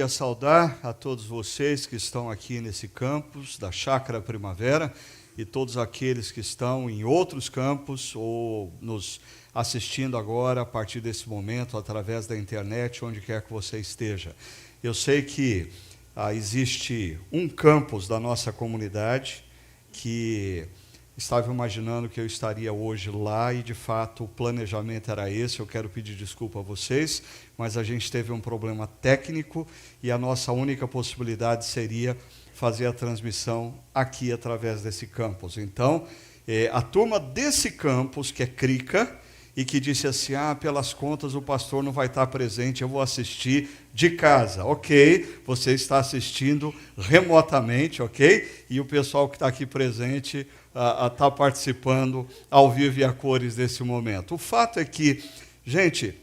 queria saudar a todos vocês que estão aqui nesse campus da Chácara Primavera e todos aqueles que estão em outros campos ou nos assistindo agora a partir desse momento através da internet, onde quer que você esteja. Eu sei que existe um campus da nossa comunidade que estava imaginando que eu estaria hoje lá e, de fato, o planejamento era esse. Eu quero pedir desculpa a vocês, mas a gente teve um problema técnico e a nossa única possibilidade seria fazer a transmissão aqui através desse campus. Então, a turma desse campus, que é Crica, e que disse assim, pelas contas o pastor não vai estar presente, eu vou assistir de casa. Ok, você está assistindo remotamente, ok? E o pessoal que está aqui presente está participando ao vivo e a cores desse momento. O fato é que, gente,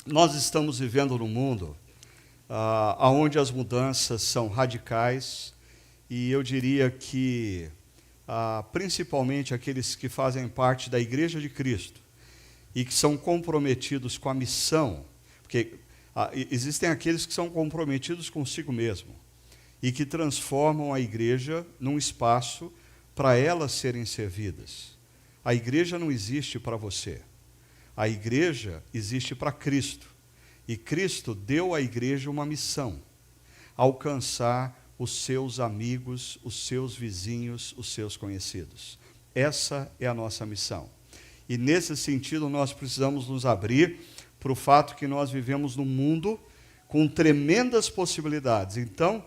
nós estamos vivendo num mundo onde as mudanças são radicais e eu diria que, principalmente aqueles que fazem parte da Igreja de Cristo e que são comprometidos com a missão, porque existem aqueles que são comprometidos consigo mesmo e que transformam a igreja num espaço para elas serem servidas. A igreja não existe para você. A igreja existe para Cristo. E Cristo deu à igreja uma missão: alcançar os seus amigos, os seus vizinhos, os seus conhecidos. Essa é a nossa missão. E nesse sentido nós precisamos nos abrir para o fato que nós vivemos num mundo com tremendas possibilidades. Então,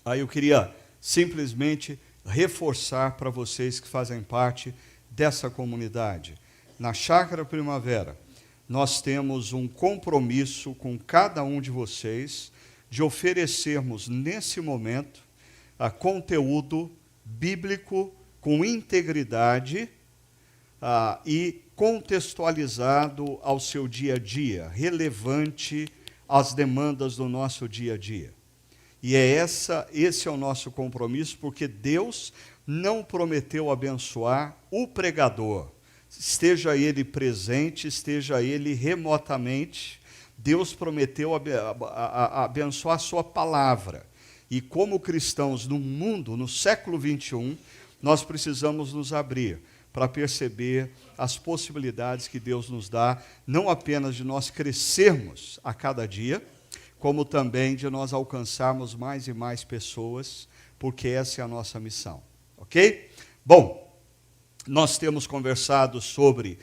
aí eu queria simplesmente reforçar para vocês que fazem parte dessa comunidade. Na Chácara Primavera, nós temos um compromisso com cada um de vocês de oferecermos, nesse momento, conteúdo bíblico com integridade e contextualizado ao seu dia a dia, relevante às demandas do nosso dia a dia. E esse é o nosso compromisso, porque Deus não prometeu abençoar o pregador, esteja ele presente, esteja ele remotamente. Deus prometeu abençoar a sua palavra. E como cristãos no mundo, no século XXI, nós precisamos nos abrir para perceber as possibilidades que Deus nos dá, não apenas de nós crescermos a cada dia, como também de nós alcançarmos mais e mais pessoas, porque essa é a nossa missão, ok? Bom, nós temos conversado sobre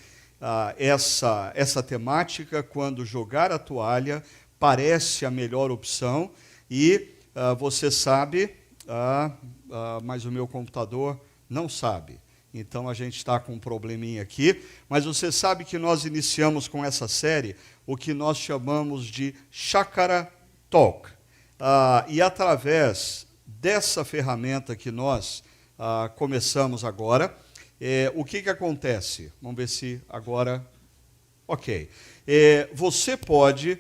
essa temática, quando jogar a toalha parece a melhor opção, e você sabe, mas o meu computador não sabe. Então a gente está com um probleminha aqui, mas você sabe que nós iniciamos com essa série o que nós chamamos de Chácara Talk. E através dessa ferramenta que nós começamos agora, o que acontece? Vamos ver se agora... Ok. Você pode,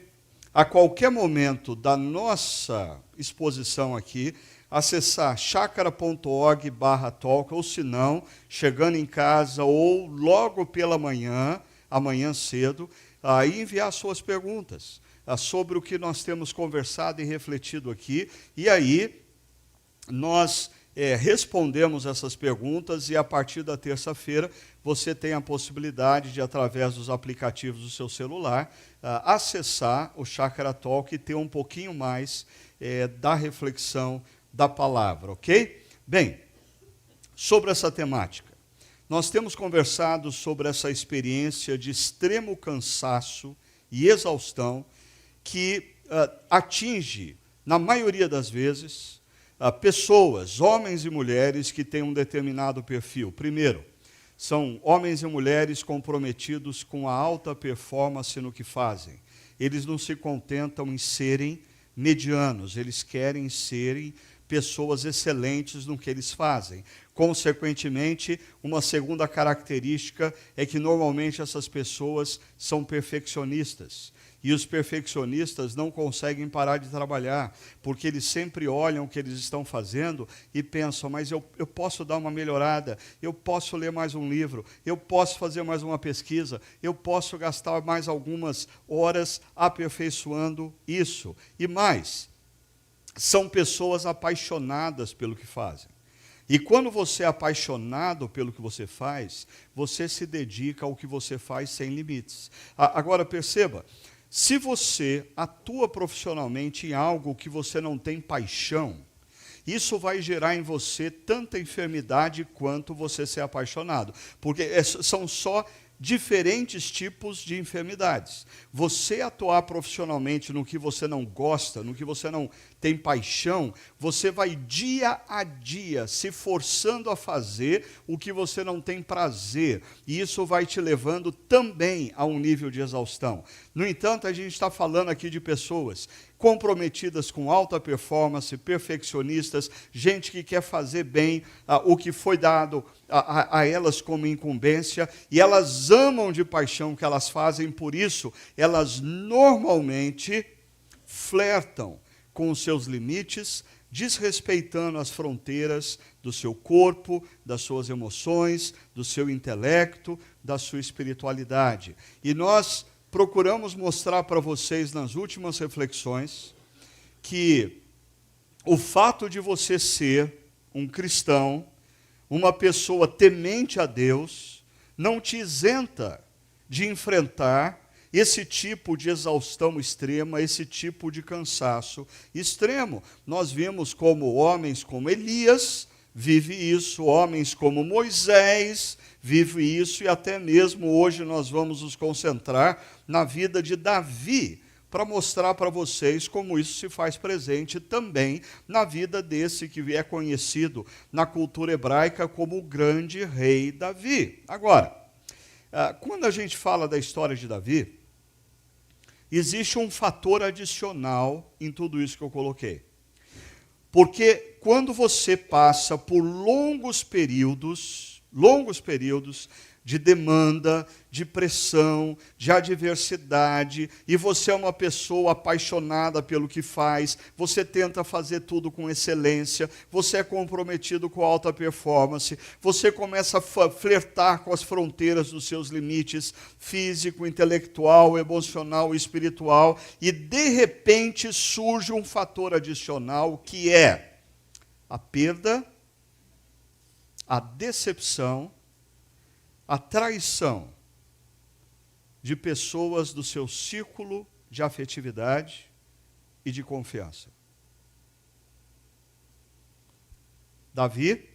a qualquer momento da nossa exposição aqui, acessar chácara.org/talk, ou se não, chegando em casa ou logo pela manhã, amanhã cedo, e enviar suas perguntas sobre o que nós temos conversado e refletido aqui, e aí nós respondemos essas perguntas, e a partir da terça-feira você tem a possibilidade de, através dos aplicativos do seu celular, acessar o Chácara Talk e ter um pouquinho mais da reflexão da palavra, ok? Bem, sobre essa temática, nós temos conversado sobre essa experiência de extremo cansaço e exaustão que atinge, na maioria das vezes, pessoas, homens e mulheres que têm um determinado perfil. Primeiro, são homens e mulheres comprometidos com a alta performance no que fazem. Eles não se contentam em serem medianos, eles querem serem pessoas excelentes no que eles fazem. Consequentemente, uma segunda característica é que normalmente essas pessoas são perfeccionistas. E os perfeccionistas não conseguem parar de trabalhar, porque eles sempre olham o que eles estão fazendo e pensam, mas eu posso dar uma melhorada, eu posso ler mais um livro, eu posso fazer mais uma pesquisa, eu posso gastar mais algumas horas aperfeiçoando isso. E mais, são pessoas apaixonadas pelo que fazem. E quando você é apaixonado pelo que você faz, você se dedica ao que você faz sem limites. Agora perceba, se você atua profissionalmente em algo que você não tem paixão, isso vai gerar em você tanta enfermidade quanto você ser apaixonado. Porque são só diferentes tipos de enfermidades. Você atuar profissionalmente no que você não gosta, no que você não tem paixão, você vai dia a dia se forçando a fazer o que você não tem prazer. E isso vai te levando também a um nível de exaustão. No entanto, a gente está falando aqui de pessoas comprometidas com alta performance, perfeccionistas, gente que quer fazer bem o que foi dado a elas como incumbência, e elas amam de paixão o que elas fazem, por isso elas normalmente flertam com os seus limites, desrespeitando as fronteiras do seu corpo, das suas emoções, do seu intelecto, da sua espiritualidade. E nós procuramos mostrar para vocês nas últimas reflexões que o fato de você ser um cristão, uma pessoa temente a Deus, não te isenta de enfrentar esse tipo de exaustão extrema, esse tipo de cansaço extremo. Nós vimos como homens como Elias vive isso, homens como Moisés vive isso, e até mesmo hoje nós vamos nos concentrar na vida de Davi, para mostrar para vocês como isso se faz presente também na vida desse que é conhecido na cultura hebraica como o grande rei Davi. Agora, quando a gente fala da história de Davi, existe um fator adicional em tudo isso que eu coloquei. Porque quando você passa por longos períodos de demanda, de pressão, de adversidade, e você é uma pessoa apaixonada pelo que faz, você tenta fazer tudo com excelência, você é comprometido com alta performance, você começa a flertar com as fronteiras dos seus limites físico, intelectual, emocional e espiritual, e de repente surge um fator adicional que é a perda, a decepção, a traição de pessoas do seu círculo de afetividade e de confiança. Davi,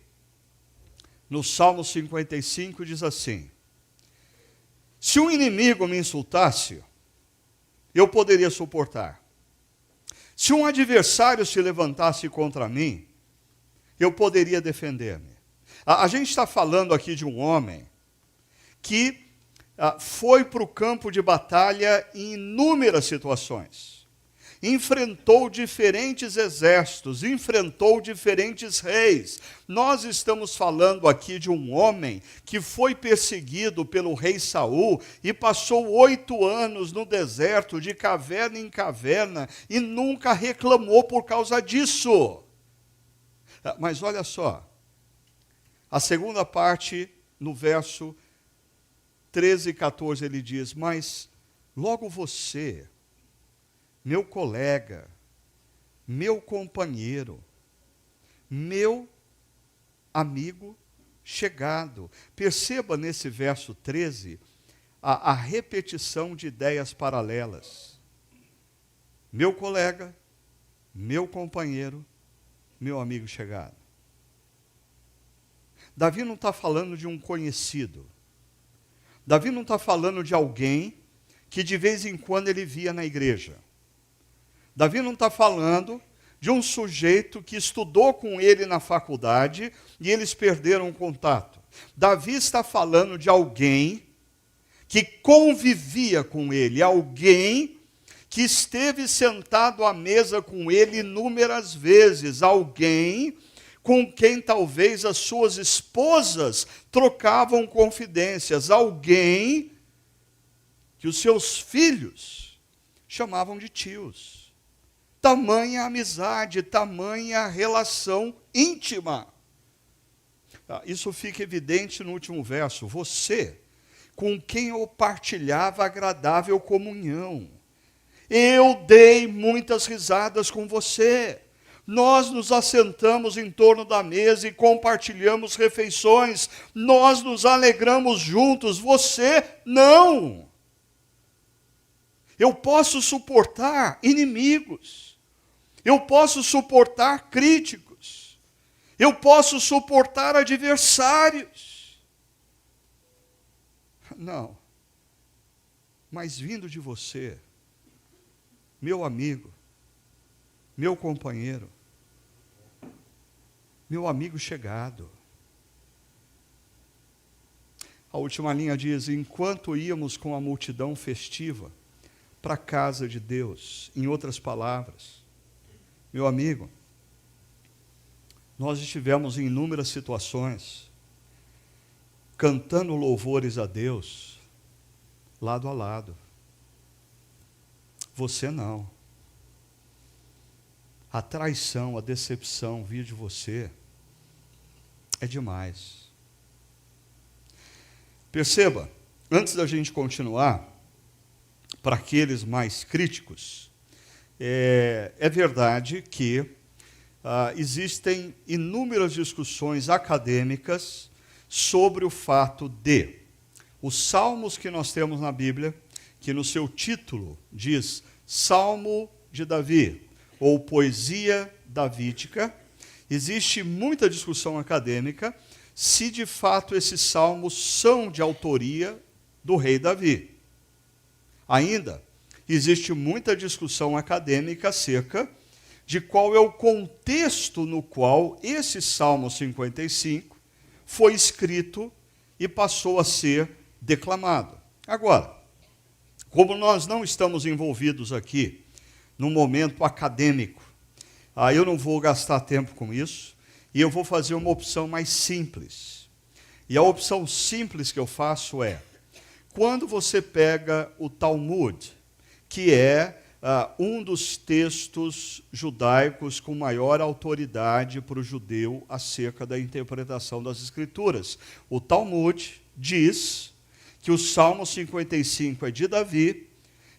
no Salmo 55, diz assim: se um inimigo me insultasse, eu poderia suportar. Se um adversário se levantasse contra mim, eu poderia defender-me. A gente está falando aqui de um homem que foi para o campo de batalha em inúmeras situações. Enfrentou diferentes exércitos, enfrentou diferentes reis. Nós estamos falando aqui de um homem que foi perseguido pelo rei Saul e passou 8 anos no deserto, de caverna em caverna, e nunca reclamou por causa disso. Mas olha só, a segunda parte, no verso 13 e 14, ele diz: mas logo você, meu colega, meu companheiro, meu amigo chegado. Perceba nesse verso 13 a repetição de ideias paralelas. Meu colega, meu companheiro, meu amigo chegado. Davi não está falando de um conhecido. Davi não está falando de alguém que de vez em quando ele via na igreja. Davi não está falando de um sujeito que estudou com ele na faculdade e eles perderam o contato. Davi está falando de alguém que convivia com ele, alguém que esteve sentado à mesa com ele inúmeras vezes, alguém com quem talvez as suas esposas trocavam confidências, alguém que os seus filhos chamavam de tios. Tamanha amizade, tamanha relação íntima. Isso fica evidente no último verso. Você, com quem eu partilhava agradável comunhão. Eu dei muitas risadas com você. Nós nos assentamos em torno da mesa e compartilhamos refeições. Nós nos alegramos juntos. Você, não. Eu posso suportar inimigos. Eu posso suportar críticos. Eu posso suportar adversários. Não. Mas vindo de você, meu amigo, meu companheiro, meu amigo chegado. A última linha diz: enquanto íamos com a multidão festiva para a casa de Deus, em outras palavras, meu amigo, nós estivemos em inúmeras situações, cantando louvores a Deus, lado a lado. Você não. A traição, a decepção vir de você é demais. Perceba, antes da gente continuar, para aqueles mais críticos, é verdade que existem inúmeras discussões acadêmicas sobre o fato de os salmos que nós temos na Bíblia, que no seu título diz Salmo de Davi, ou poesia davídica, existe muita discussão acadêmica se de fato esses salmos são de autoria do rei Davi. Ainda existe muita discussão acadêmica acerca de qual é o contexto no qual esse Salmo 55 foi escrito e passou a ser declamado. Agora, como nós não estamos envolvidos aqui num momento acadêmico, eu não vou gastar tempo com isso, e eu vou fazer uma opção mais simples. E a opção simples que eu faço é, quando você pega o Talmud, que é um dos textos judaicos com maior autoridade para o judeu acerca da interpretação das Escrituras. O Talmud diz que o Salmo 55 é de Davi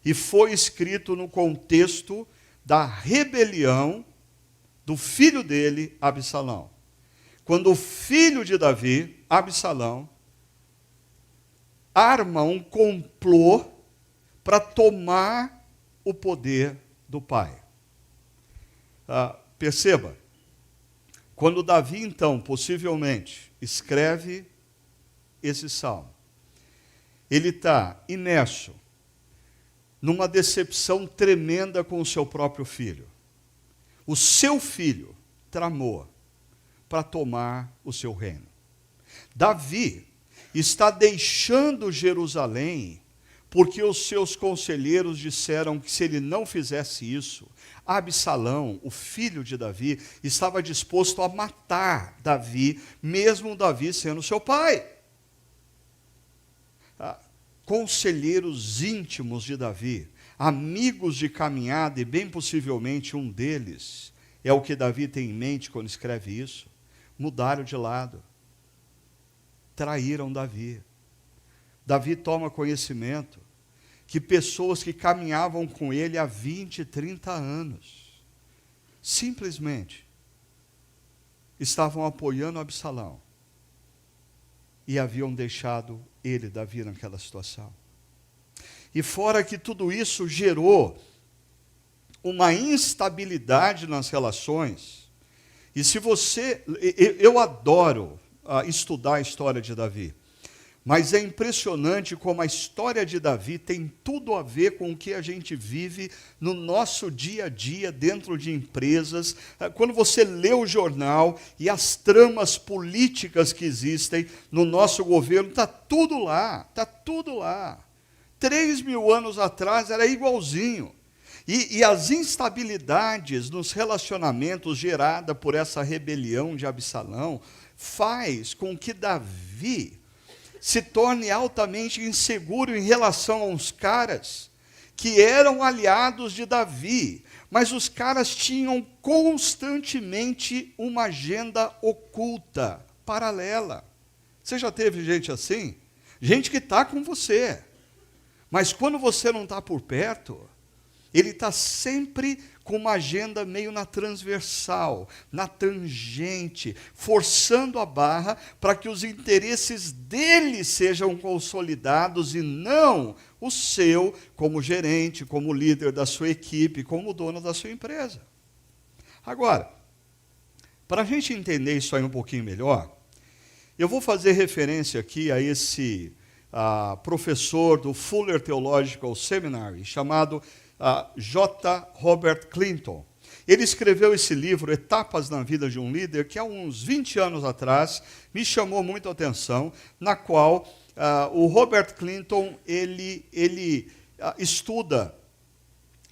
e foi escrito no contexto da rebelião do filho dele, Absalão. Quando o filho de Davi, Absalão, arma um complô para tomar o poder do pai. Perceba, quando Davi, então, possivelmente, escreve esse salmo, ele está imerso numa decepção tremenda com o seu próprio filho. O seu filho tramou para tomar o seu reino. Davi está deixando Jerusalém porque os seus conselheiros disseram que se ele não fizesse isso, Absalão, o filho de Davi, estava disposto a matar Davi, mesmo Davi sendo seu pai. Conselheiros íntimos de Davi, amigos de caminhada, e bem possivelmente um deles, é o que Davi tem em mente quando escreve isso, mudaram de lado, traíram Davi. Davi toma conhecimento que pessoas que caminhavam com ele há 20, 30 anos, simplesmente estavam apoiando Absalão e haviam deixado ele, Davi, naquela situação. E fora que tudo isso gerou uma instabilidade nas relações, e se você... Eu adoro estudar a história de Davi, mas é impressionante como a história de Davi tem tudo a ver com o que a gente vive no nosso dia a dia, dentro de empresas. Quando você lê o jornal e as tramas políticas que existem no nosso governo, está tudo lá, está tudo lá. 3.000 anos atrás era igualzinho. E as instabilidades nos relacionamentos geradas por essa rebelião de Absalão faz com que Davi se torne altamente inseguro em relação a uns caras que eram aliados de Davi, mas os caras tinham constantemente uma agenda oculta, paralela. Você já teve gente assim? Gente que está com você, mas quando você não está por perto, ele está sempre com uma agenda meio na transversal, na tangente, forçando a barra para que os interesses dele sejam consolidados e não o seu como gerente, como líder da sua equipe, como dono da sua empresa. Agora, para a gente entender isso aí um pouquinho melhor, eu vou fazer referência aqui a esse professor do Fuller Theological Seminary, chamado J. Robert Clinton. Ele escreveu esse livro, Etapas na Vida de um Líder, que há uns 20 anos atrás me chamou muito a atenção, na qual o Robert Clinton ele estuda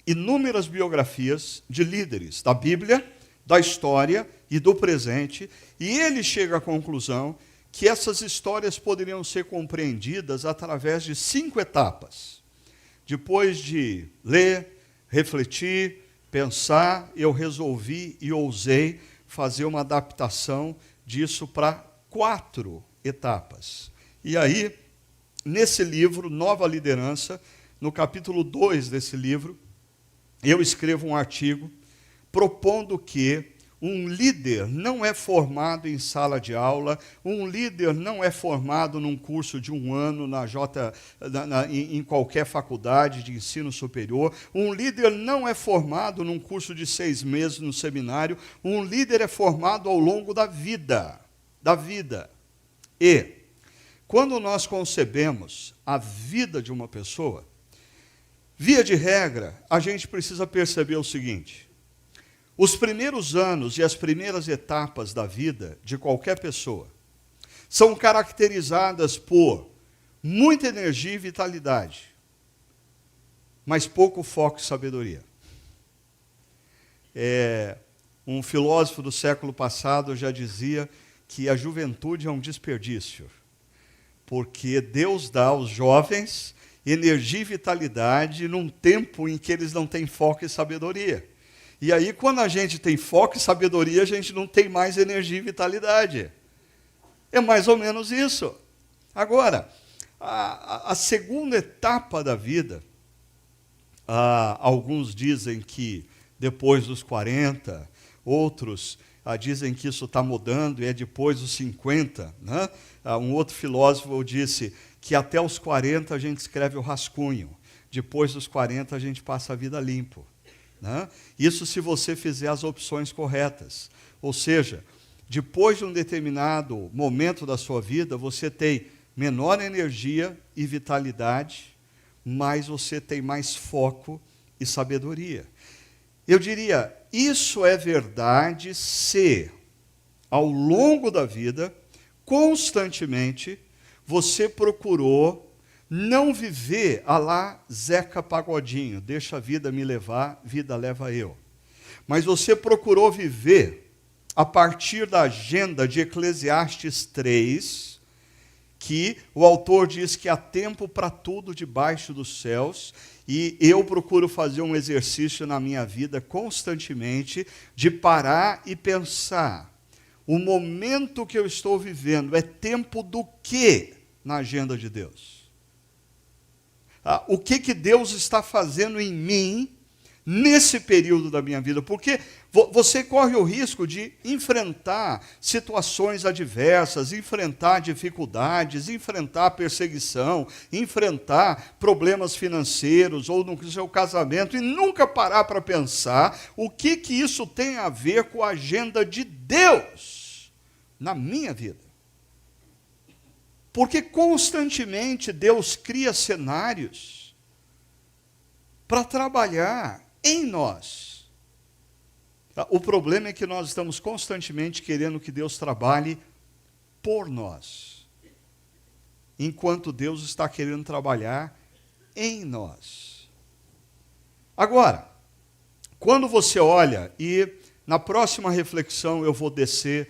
inúmeras biografias de líderes da Bíblia, da história e do presente, e ele chega à conclusão que essas histórias poderiam ser compreendidas através de 5 etapas. Depois de ler, refletir, pensar, eu resolvi e ousei fazer uma adaptação disso para 4 etapas. E aí, nesse livro, Nova Liderança, no capítulo 2 desse livro, eu escrevo um artigo propondo que um líder não é formado em sala de aula, um líder não é formado num curso de 1 ano em qualquer faculdade de ensino superior, um líder não é formado num curso de 6 meses no seminário, um líder é formado ao longo da vida. E, quando nós concebemos a vida de uma pessoa, via de regra, a gente precisa perceber o seguinte: os primeiros anos e as primeiras etapas da vida de qualquer pessoa são caracterizadas por muita energia e vitalidade, mas pouco foco e sabedoria. Um filósofo do século passado já dizia que a juventude é um desperdício, porque Deus dá aos jovens energia e vitalidade num tempo em que eles não têm foco e sabedoria. E aí, quando a gente tem foco e sabedoria, a gente não tem mais energia e vitalidade. É mais ou menos isso. Agora, a segunda etapa da vida, alguns dizem que depois dos 40, outros dizem que isso está mudando e é depois dos 50. Né? Um outro filósofo disse que até os 40 a gente escreve o rascunho, depois dos 40 a gente passa a vida limpo. Né? Isso se você fizer as opções corretas. Ou seja, depois de um determinado momento da sua vida, você tem menor energia e vitalidade, mas você tem mais foco e sabedoria. Eu diria, isso é verdade se, ao longo da vida, constantemente, você procurou não viver a lá Zeca Pagodinho, deixa a vida me levar, vida leva eu. Mas você procurou viver a partir da agenda de Eclesiastes 3, que o autor diz que há tempo para tudo debaixo dos céus, e eu procuro fazer um exercício na minha vida constantemente de parar e pensar. O momento que eu estou vivendo é tempo do quê na agenda de Deus? O que Deus está fazendo em mim nesse período da minha vida? Porque você corre o risco de enfrentar situações adversas, enfrentar dificuldades, enfrentar perseguição, enfrentar problemas financeiros ou no seu casamento e nunca parar para pensar o que isso tem a ver com a agenda de Deus na minha vida. Porque constantemente Deus cria cenários para trabalhar em nós. O problema é que nós estamos constantemente querendo que Deus trabalhe por nós, enquanto Deus está querendo trabalhar em nós. Agora, quando você olha, e na próxima reflexão eu vou descer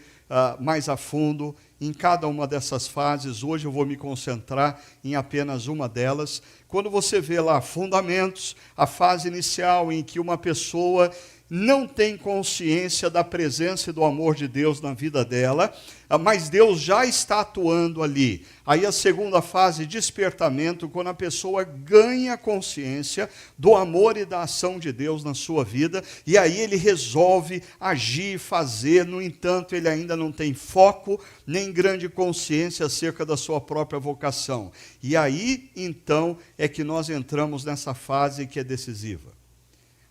mais a fundo em cada uma dessas fases. Hoje eu vou me concentrar em apenas uma delas. Quando você vê lá fundamentos, a fase inicial em que uma pessoa não tem consciência da presença e do amor de Deus na vida dela, mas Deus já está atuando ali. Aí a segunda fase, despertamento, quando a pessoa ganha consciência do amor e da ação de Deus na sua vida, e aí ele resolve agir, fazer, no entanto, ele ainda não tem foco, nem grande consciência acerca da sua própria vocação. E aí, então, é que nós entramos nessa fase que é decisiva.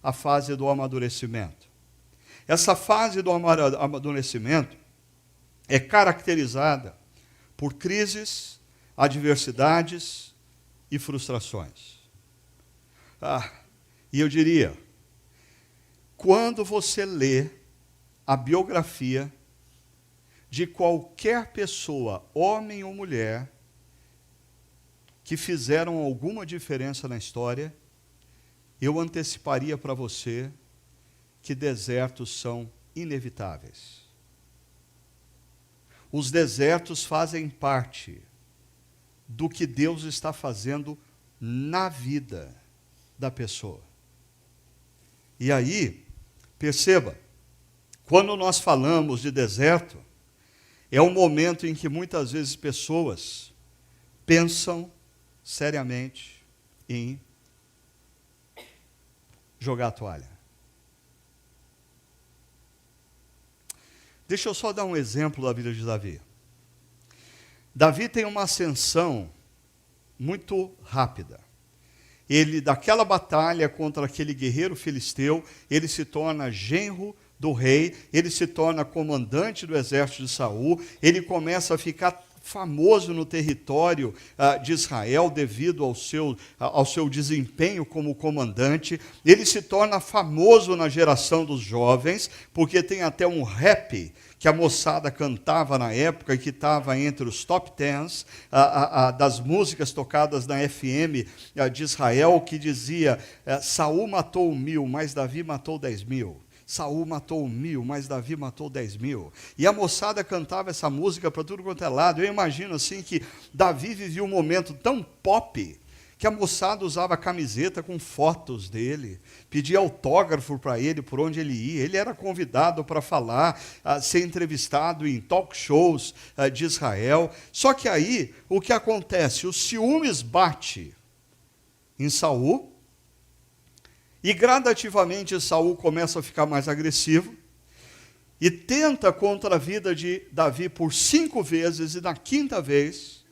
A fase do amadurecimento. Essa fase do amadurecimento é caracterizada por crises, adversidades e frustrações. E eu diria, quando você lê a biografia de qualquer pessoa, homem ou mulher, que fizeram alguma diferença na história, eu anteciparia para você que desertos são inevitáveis. Os desertos fazem parte do que Deus está fazendo na vida da pessoa. E aí, perceba, quando nós falamos de deserto, é um momento em que muitas vezes pessoas pensam seriamente em jogar a toalha. Deixa eu só dar um exemplo da vida de Davi. Davi tem uma ascensão muito rápida. Ele, daquela batalha contra aquele guerreiro filisteu, ele se torna genro do rei, ele se torna comandante do exército de Saul, ele começa a ficar famoso no território de Israel devido ao seu desempenho como comandante. Ele se torna famoso na geração dos jovens, porque tem até um rap que a moçada cantava na época e que estava entre os top 10 das músicas tocadas na FM de Israel, que dizia: Saul matou 1000, mas Davi matou 10.000. Saul matou 1000, mas Davi matou 10.000. E a moçada cantava essa música para tudo quanto é lado. Eu imagino assim que Davi vivia um momento tão pop que a moçada usava camiseta com fotos dele, pedia autógrafo para ele por onde ele ia. Ele era convidado para falar, ser entrevistado em talk shows de Israel. Só que aí, o que acontece? O ciúmes bate em Saul, e gradativamente Saul começa a ficar mais agressivo e tenta contra a vida de Davi por 5 vezes, e na 5ª vez,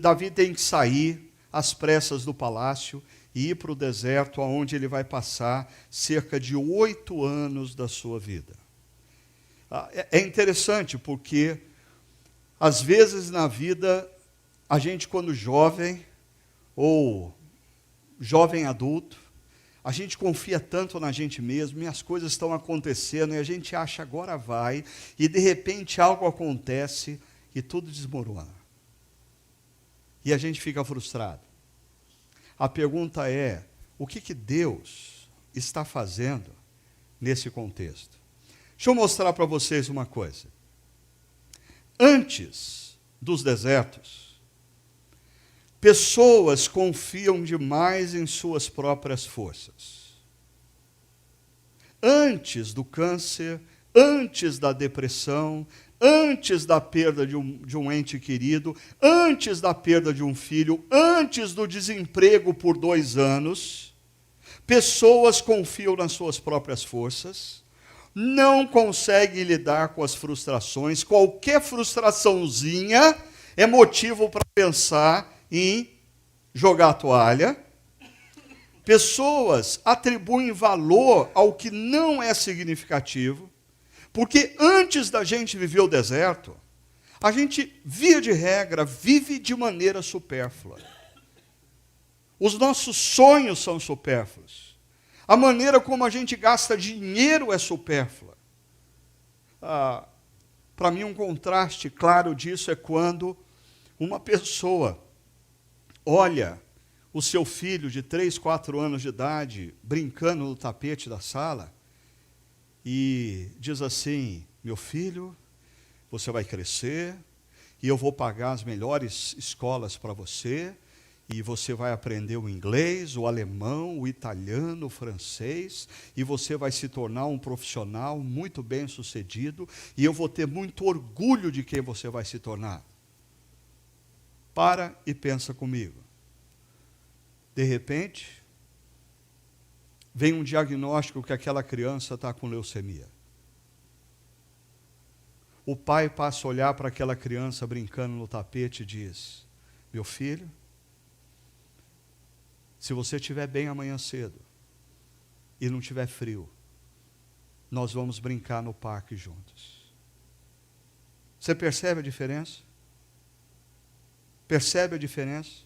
Davi tem que sair às pressas do palácio e ir para o deserto, onde ele vai passar cerca de 8 anos da sua vida. É interessante porque, às vezes na vida, a gente quando jovem, ou jovem adulto, a gente confia tanto na gente mesmo, e as coisas estão acontecendo, e a gente acha agora vai, e de repente algo acontece, e tudo desmorona. E a gente fica frustrado. A pergunta é, o que Deus está fazendo nesse contexto? Deixa eu mostrar para vocês uma coisa. Antes dos desertos, pessoas confiam demais em suas próprias forças. Antes do câncer, antes da depressão, antes da perda de um ente querido, antes da perda de um filho, antes do desemprego por 2 anos, pessoas confiam nas suas próprias forças, não conseguem lidar com as frustrações. Qualquer frustraçãozinha é motivo para pensar em jogar a toalha. Pessoas atribuem valor ao que não é significativo, porque antes da gente viver o deserto, a gente, via de regra, vive de maneira supérflua. Os nossos sonhos são supérfluos. A maneira como a gente gasta dinheiro é supérflua. Para mim, um contraste claro disso é quando uma pessoa olha o seu filho de 3, 4 anos de idade brincando no tapete da sala e diz assim: meu filho, você vai crescer, e eu vou pagar as melhores escolas para você, e você vai aprender o inglês, o alemão, o italiano, o francês, e você vai se tornar um profissional muito bem-sucedido, e eu vou ter muito orgulho de quem você vai se tornar. Para e pensa comigo. De repente, vem um diagnóstico que aquela criança está com leucemia. O pai passa a olhar para aquela criança brincando no tapete e diz: meu filho, se você estiver bem amanhã cedo e não tiver frio, nós vamos brincar no parque juntos. Você percebe a diferença? Percebe a diferença?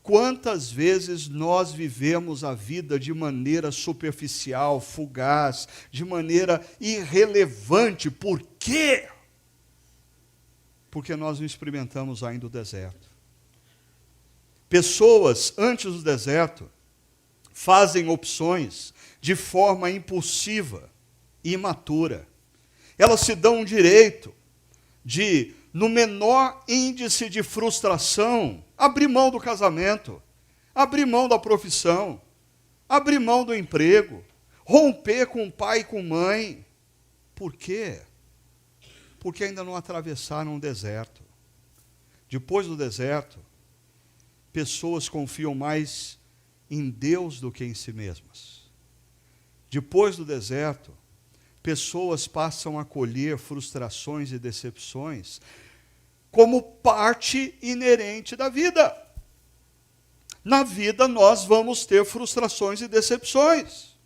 Quantas vezes nós vivemos a vida de maneira superficial, fugaz, de maneira irrelevante. Por quê? Porque nós não experimentamos ainda o deserto. Pessoas, antes do deserto, fazem opções de forma impulsiva e imatura. Elas se dão o direito de, no menor índice de frustração, abrir mão do casamento, abrir mão da profissão, abrir mão do emprego, romper com o pai e com mãe. Por quê? Porque ainda não atravessaram o deserto. Depois do deserto, pessoas confiam mais em Deus do que em si mesmas. Depois do deserto, pessoas passam a colher frustrações e decepções como parte inerente da vida. Na vida nós vamos ter frustrações e decepções.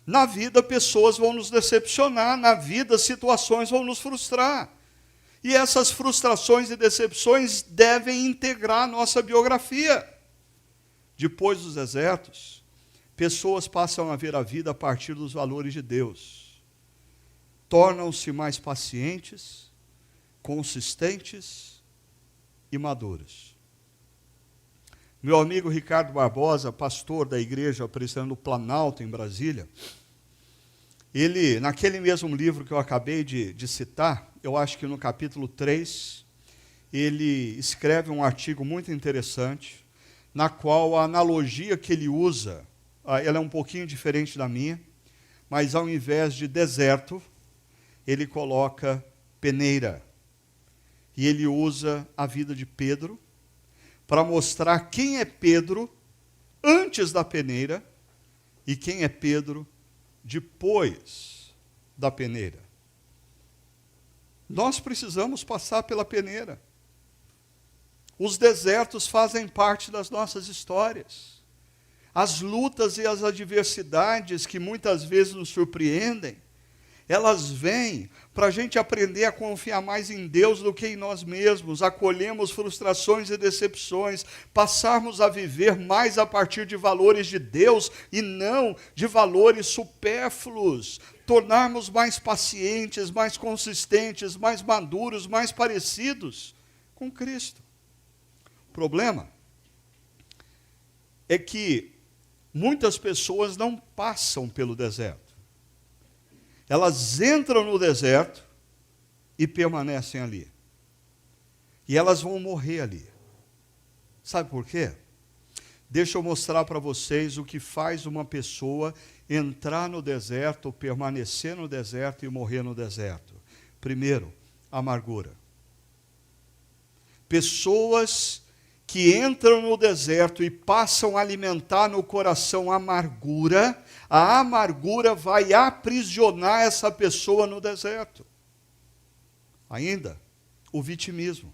Na vida pessoas vão nos decepcionar, na vida situações vão nos frustrar. E essas frustrações e decepções devem integrar a nossa biografia. Depois dos desertos, pessoas passam a ver a vida a partir dos valores de Deus. Tornam-se mais pacientes, consistentes e maduros. Meu amigo Ricardo Barbosa, pastor da igreja presbiteriana do Planalto, em Brasília, ele, naquele mesmo livro que eu acabei de citar, eu acho que no capítulo 3, ele escreve um artigo muito interessante, na qual a analogia que ele usa, ela é um pouquinho diferente da minha, mas ao invés de deserto, ele coloca peneira. E ele usa a vida de Pedro para mostrar quem é Pedro antes da peneira e quem é Pedro depois da peneira. Nós precisamos passar pela peneira. Os desertos fazem parte das nossas histórias. As lutas e as adversidades que muitas vezes nos surpreendem, elas vêm para a gente aprender a confiar mais em Deus do que em nós mesmos, acolhermos frustrações e decepções, passarmos a viver mais a partir de valores de Deus e não de valores supérfluos, tornarmos mais pacientes, mais consistentes, mais maduros, mais parecidos com Cristo. O problema é que muitas pessoas não passam pelo deserto. Elas entram no deserto e permanecem ali. E elas vão morrer ali. Sabe por quê? Deixa eu mostrar para vocês o que faz uma pessoa entrar no deserto, permanecer no deserto e morrer no deserto. Primeiro, amargura. Pessoas que entram no deserto e passam a alimentar no coração amargura, a amargura vai aprisionar essa pessoa no deserto. Ainda, o vitimismo.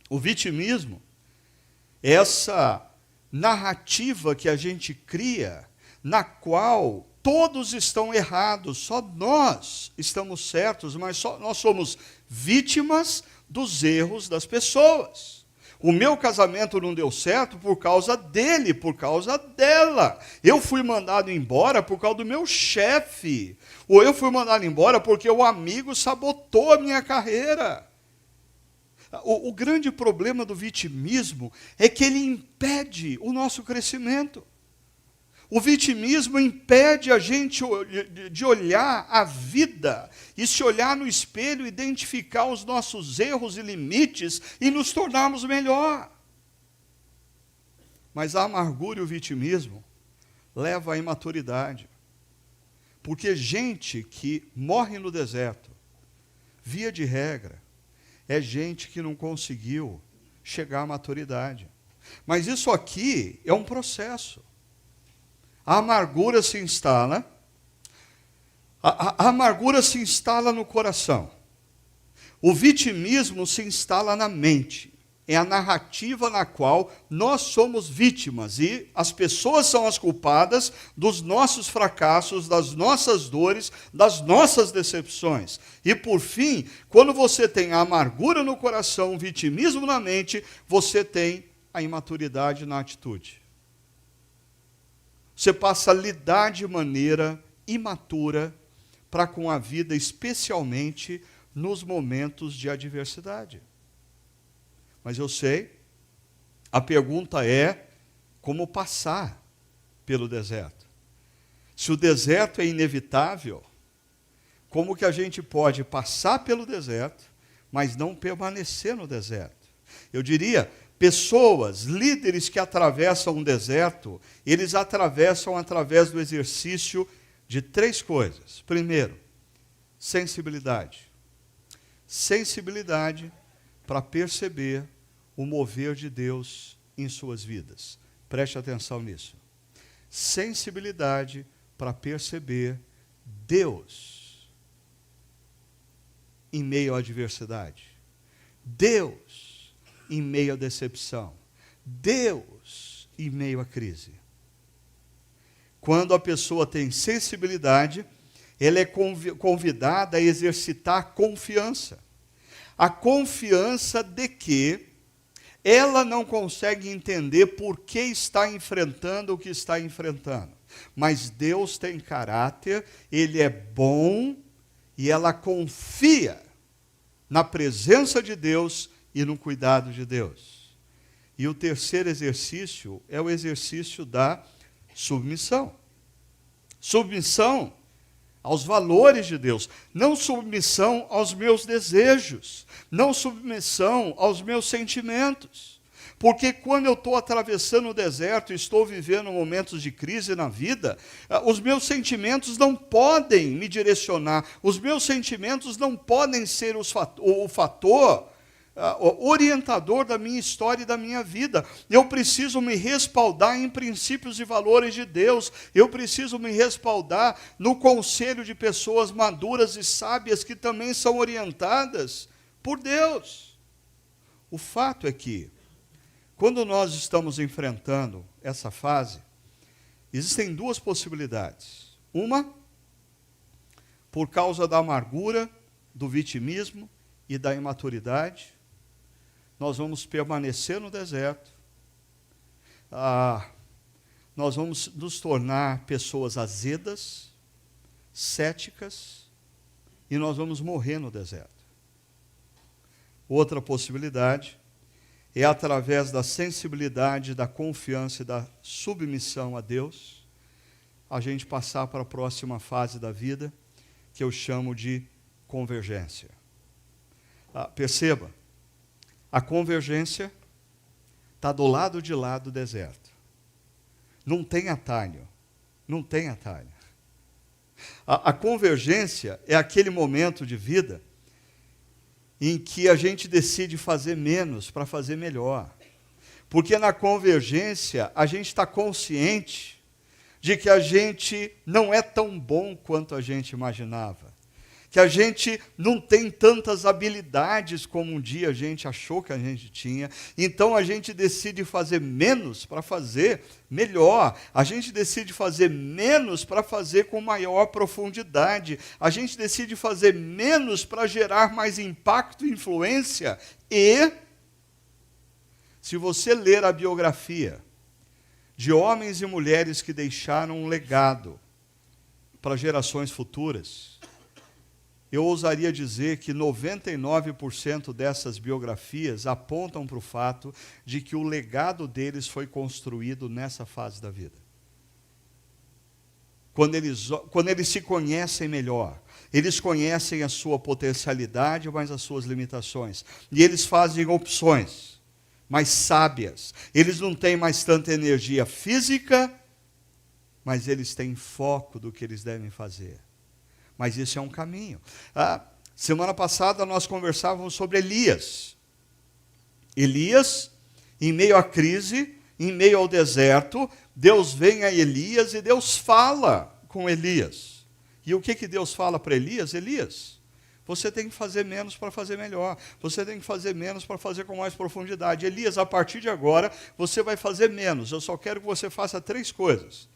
O vitimismo é essa narrativa que a gente cria, na qual todos estão errados, só nós estamos certos, mas só nós somos vítimas dos erros das pessoas. O meu casamento não deu certo por causa dele, por causa dela. Eu fui mandado embora por causa do meu chefe. Ou eu fui mandado embora porque o amigo sabotou a minha carreira. O grande problema do vitimismo é que ele impede o nosso crescimento. O vitimismo impede a gente de olhar a vida e se olhar no espelho, identificar os nossos erros e limites e nos tornarmos melhor. Mas a amargura e o vitimismo levam à imaturidade. Porque gente que morre no deserto, via de regra, é gente que não conseguiu chegar à maturidade. Mas isso aqui é um processo. A amargura se instala, a amargura se instala no coração. O vitimismo se instala na mente. É a narrativa na qual nós somos vítimas e as pessoas são as culpadas dos nossos fracassos, das nossas dores, das nossas decepções. E por fim, quando você tem a amargura no coração, o vitimismo na mente, você tem a imaturidade na atitude. Você passa a lidar de maneira imatura para com a vida, especialmente nos momentos de adversidade. Mas eu sei, a pergunta é como passar pelo deserto. Se o deserto é inevitável, como que a gente pode passar pelo deserto, mas não permanecer no deserto? Eu diria, pessoas, líderes que atravessam um deserto, eles atravessam através do exercício de 3 coisas. Primeiro, sensibilidade. Sensibilidade para perceber o mover de Deus em suas vidas. Preste atenção nisso. Sensibilidade para perceber Deus em meio à adversidade. Deus em meio à decepção. Deus em meio à crise. Quando a pessoa tem sensibilidade, ela é convidada a exercitar a confiança. A confiança de que ela não consegue entender por que está enfrentando o que está enfrentando. Mas Deus tem caráter, Ele é bom, e ela confia na presença de Deus e no cuidado de Deus. E o terceiro exercício é o exercício da submissão. Submissão aos valores de Deus, não submissão aos meus desejos, não submissão aos meus sentimentos. Porque quando eu estou atravessando o deserto e estou vivendo momentos de crise na vida, os meus sentimentos não podem me direcionar, os meus sentimentos não podem ser o fator orientador da minha história e da minha vida. Eu preciso me respaldar em princípios e valores de Deus. Eu preciso me respaldar no conselho de pessoas maduras e sábias que também são orientadas por Deus. O fato é que, quando nós estamos enfrentando essa fase, existem 2 possibilidades. Uma, por causa da amargura, do vitimismo e da imaturidade, nós vamos permanecer no deserto, nós vamos nos tornar pessoas azedas, céticas, e nós vamos morrer no deserto. Outra possibilidade é através da sensibilidade, da confiança e da submissão a Deus, a gente passar para a próxima fase da vida, que eu chamo de convergência. Perceba, a convergência está do lado de lá do deserto. Não tem atalho. Não tem atalho. A convergência é aquele momento de vida em que a gente decide fazer menos para fazer melhor. Porque na convergência a gente está consciente de que a gente não é tão bom quanto a gente imaginava. Que a gente não tem tantas habilidades como um dia a gente achou que a gente tinha. Então a gente decide fazer menos para fazer melhor. A gente decide fazer menos para fazer com maior profundidade. A gente decide fazer menos para gerar mais impacto e influência. E, se você ler a biografia de homens e mulheres que deixaram um legado para gerações futuras, eu ousaria dizer que 99% dessas biografias apontam para o fato de que o legado deles foi construído nessa fase da vida. quando eles se conhecem melhor. Eles conhecem a sua potencialidade, mas as suas limitações. E eles fazem opções mais sábias. Eles não têm mais tanta energia física, mas eles têm foco do que eles devem fazer. Mas isso é um caminho. Semana passada nós conversávamos sobre Elias. Elias, em meio à crise, em meio ao deserto, Deus vem a Elias e Deus fala com Elias. E o que Deus fala para Elias? Elias, você tem que fazer menos para fazer melhor. Você tem que fazer menos para fazer com mais profundidade. Elias, a partir de agora, você vai fazer menos. Eu só quero que você faça 3 coisas.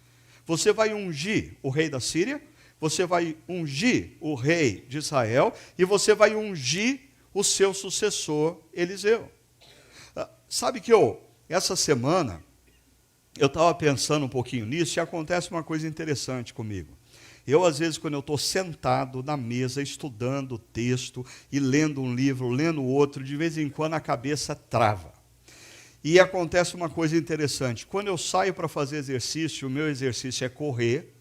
Você vai ungir o rei da Síria, você vai ungir o rei de Israel e você vai ungir o seu sucessor, Eliseu. Sabe que essa semana, eu estava pensando um pouquinho nisso e acontece uma coisa interessante comigo. Eu, às vezes, quando eu estou sentado na mesa, estudando o texto e lendo um livro, lendo outro, de vez em quando a cabeça trava. E acontece uma coisa interessante. Quando eu saio para fazer exercício, o meu exercício é correr,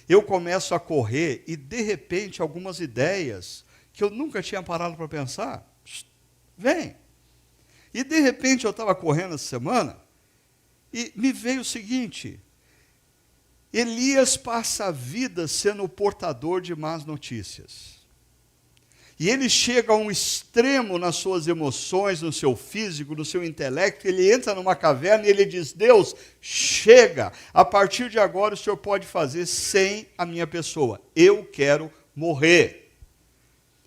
eu começo a correr e, de repente, algumas ideias que eu nunca tinha parado para pensar, vem. E, de repente, eu estava correndo essa semana e me veio o seguinte: Elias passa a vida sendo o portador de más notícias. E ele chega a um extremo nas suas emoções, no seu físico, no seu intelecto. Ele entra numa caverna e ele diz: Deus, chega, a partir de agora o Senhor pode fazer sem a minha pessoa. Eu quero morrer.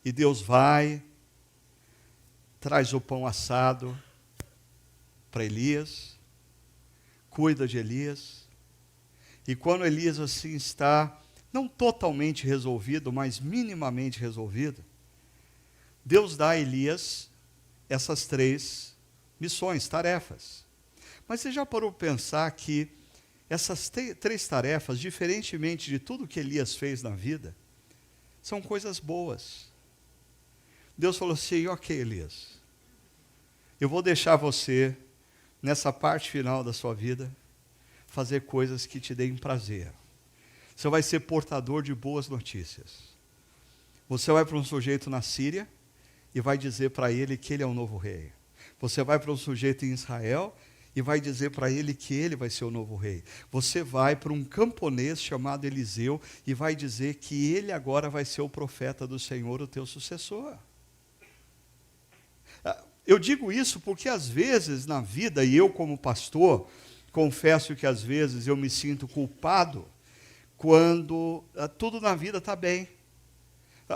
E Deus vai, traz o pão assado para Elias, cuida de Elias. E quando Elias assim está, não totalmente resolvido, mas minimamente resolvido, Deus dá a Elias essas 3 missões, tarefas. Mas você já parou para pensar que essas 3 tarefas, diferentemente de tudo que Elias fez na vida, são coisas boas. Deus falou assim: ok, Elias, eu vou deixar você, nessa parte final da sua vida, fazer coisas que te deem prazer. Você vai ser portador de boas notícias. Você vai para um sujeito na Síria e vai dizer para ele que ele é o novo rei. Você vai para um sujeito em Israel e vai dizer para ele que ele vai ser o novo rei. Você vai para um camponês chamado Eliseu e vai dizer que ele agora vai ser o profeta do Senhor, o teu sucessor. Eu digo isso porque às vezes na vida, e eu como pastor, confesso que às vezes eu me sinto culpado quando tudo na vida está bem.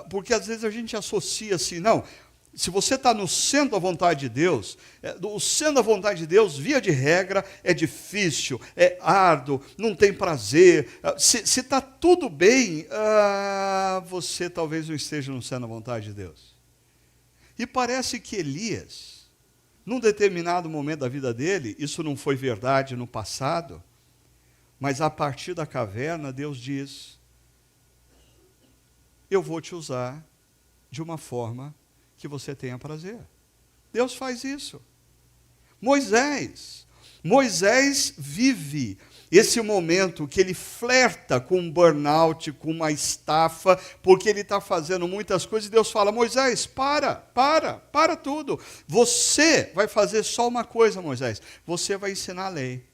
Porque às vezes a gente associa assim, não, se você está no centro da vontade de Deus, o centro da vontade de Deus, via de regra, é difícil, é árduo, não tem prazer. Se está tudo bem, você talvez não esteja no centro da vontade de Deus. E parece que Elias, num determinado momento da vida dele, isso não foi verdade no passado, mas a partir da caverna, Deus diz: eu vou te usar de uma forma que você tenha prazer. Deus faz isso. Moisés vive esse momento que ele flerta com um burnout, com uma estafa, porque ele está fazendo muitas coisas, e Deus fala: Moisés, para tudo. Você vai fazer só uma coisa, Moisés, você vai ensinar a lei.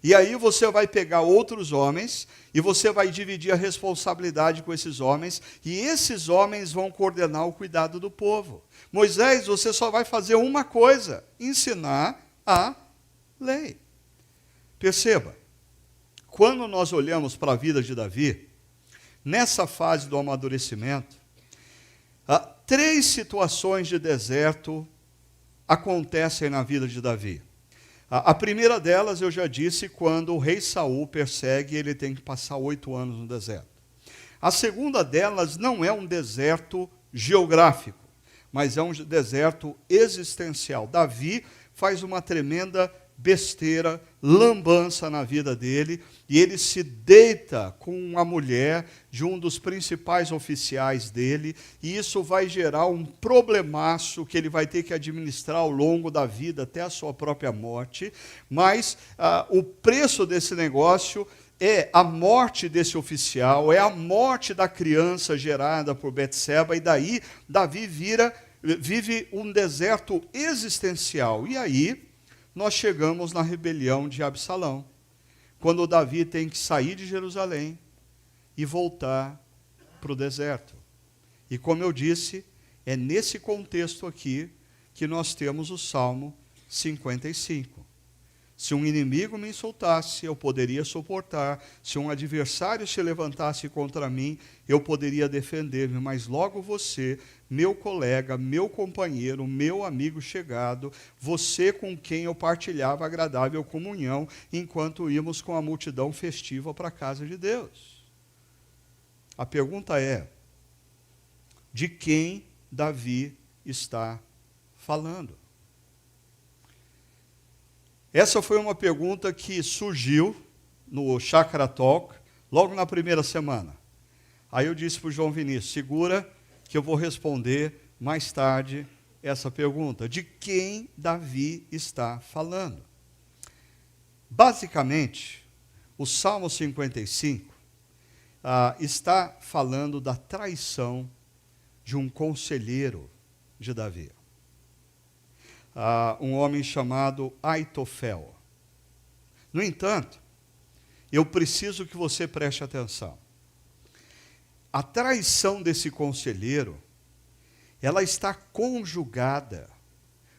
E aí você vai pegar outros homens, e você vai dividir a responsabilidade com esses homens, e esses homens vão coordenar o cuidado do povo. Moisés, você só vai fazer uma coisa: ensinar a lei. Perceba, quando nós olhamos para a vida de Davi, nessa fase do amadurecimento, 3 situações de deserto acontecem na vida de Davi. A primeira delas, eu já disse, quando o rei Saul persegue, ele tem que passar 8 anos no deserto. A segunda delas não é um deserto geográfico, mas é um deserto existencial. Davi faz uma tremenda besteira, lambança na vida dele, e ele se deita com a mulher de um dos principais oficiais dele, e isso vai gerar um problemaço que ele vai ter que administrar ao longo da vida, até a sua própria morte, mas o preço desse negócio é a morte desse oficial, é a morte da criança gerada por Betseba, e daí Davi vive um deserto existencial. E aí nós chegamos na rebelião de Absalão, quando Davi tem que sair de Jerusalém e voltar para o deserto. E como eu disse, é nesse contexto aqui que nós temos o Salmo 55. Se um inimigo me insultasse, eu poderia suportar. Se um adversário se levantasse contra mim, eu poderia defender-me. Mas logo você, meu colega, meu companheiro, meu amigo chegado, você com quem eu partilhava agradável comunhão, enquanto íamos com a multidão festiva para a casa de Deus. A pergunta é, de quem Davi está falando? Essa foi uma pergunta que surgiu no Chakra Talk, logo na primeira semana. Aí eu disse para o João Vinícius, segura que eu vou responder mais tarde essa pergunta. De quem Davi está falando? Basicamente, o Salmo 55 está falando da traição de um conselheiro de Davi. Um homem chamado Aitofel. No entanto, eu preciso que você preste atenção. A traição desse conselheiro, ela está conjugada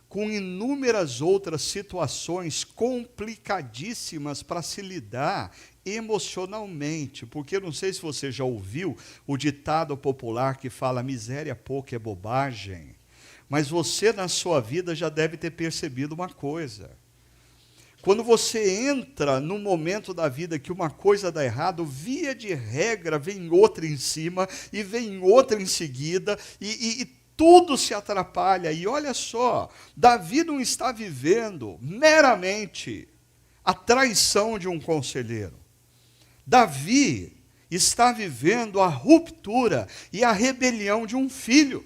com inúmeras outras situações complicadíssimas para se lidar emocionalmente, porque eu não sei se você já ouviu o ditado popular que fala miséria pouca é bobagem. Mas você, na sua vida, já deve ter percebido uma coisa. Quando você entra num momento da vida que uma coisa dá errado, via de regra, vem outra em cima, e vem outra em seguida, e tudo se atrapalha. E olha só, Davi não está vivendo meramente a traição de um conselheiro. Davi está vivendo a ruptura e a rebelião de um filho.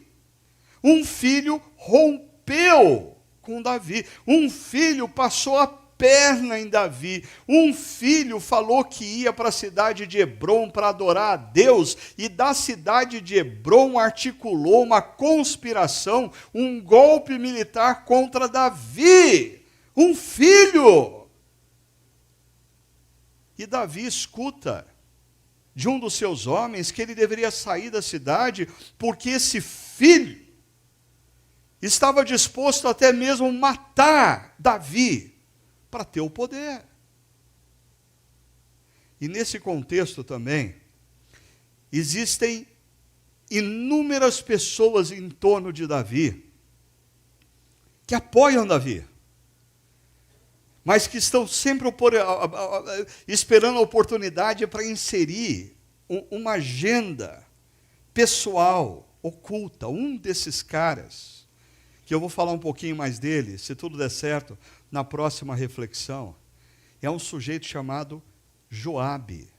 Um filho rompeu com Davi. Um filho passou a perna em Davi. Um filho falou que ia para a cidade de Hebrom para adorar a Deus. E da cidade de Hebrom articulou uma conspiração, um golpe militar contra Davi. Um filho. E Davi escuta de um dos seus homens que ele deveria sair da cidade porque esse filho estava disposto até mesmo matar Davi para ter o poder. E nesse contexto também, existem inúmeras pessoas em torno de Davi que apoiam Davi, mas que estão sempre esperando a oportunidade para inserir uma agenda pessoal, oculta. Um desses caras, que eu vou falar um pouquinho mais dele, se tudo der certo, na próxima reflexão, é um sujeito chamado Joabe,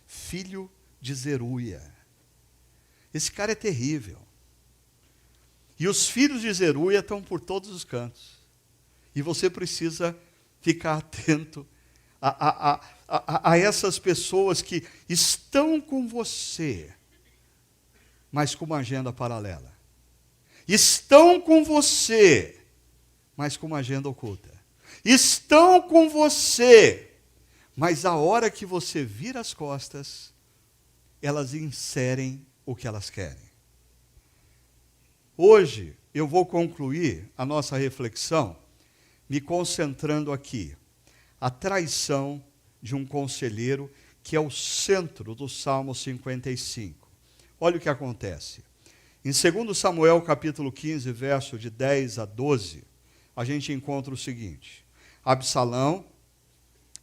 filho de Zeruia. Esse cara é terrível. E os filhos de Zeruia estão por todos os cantos. E você precisa ficar atento a essas pessoas que estão com você, mas com uma agenda paralela. Estão com você, mas com uma agenda oculta. Estão com você, mas a hora que você vira as costas, elas inserem o que elas querem. Hoje, eu vou concluir a nossa reflexão me concentrando aqui. A traição de um conselheiro, que é o centro do Salmo 55. Olha o que acontece. Em 2 Samuel, capítulo 15, verso de 10 a 12, a gente encontra o seguinte. Absalão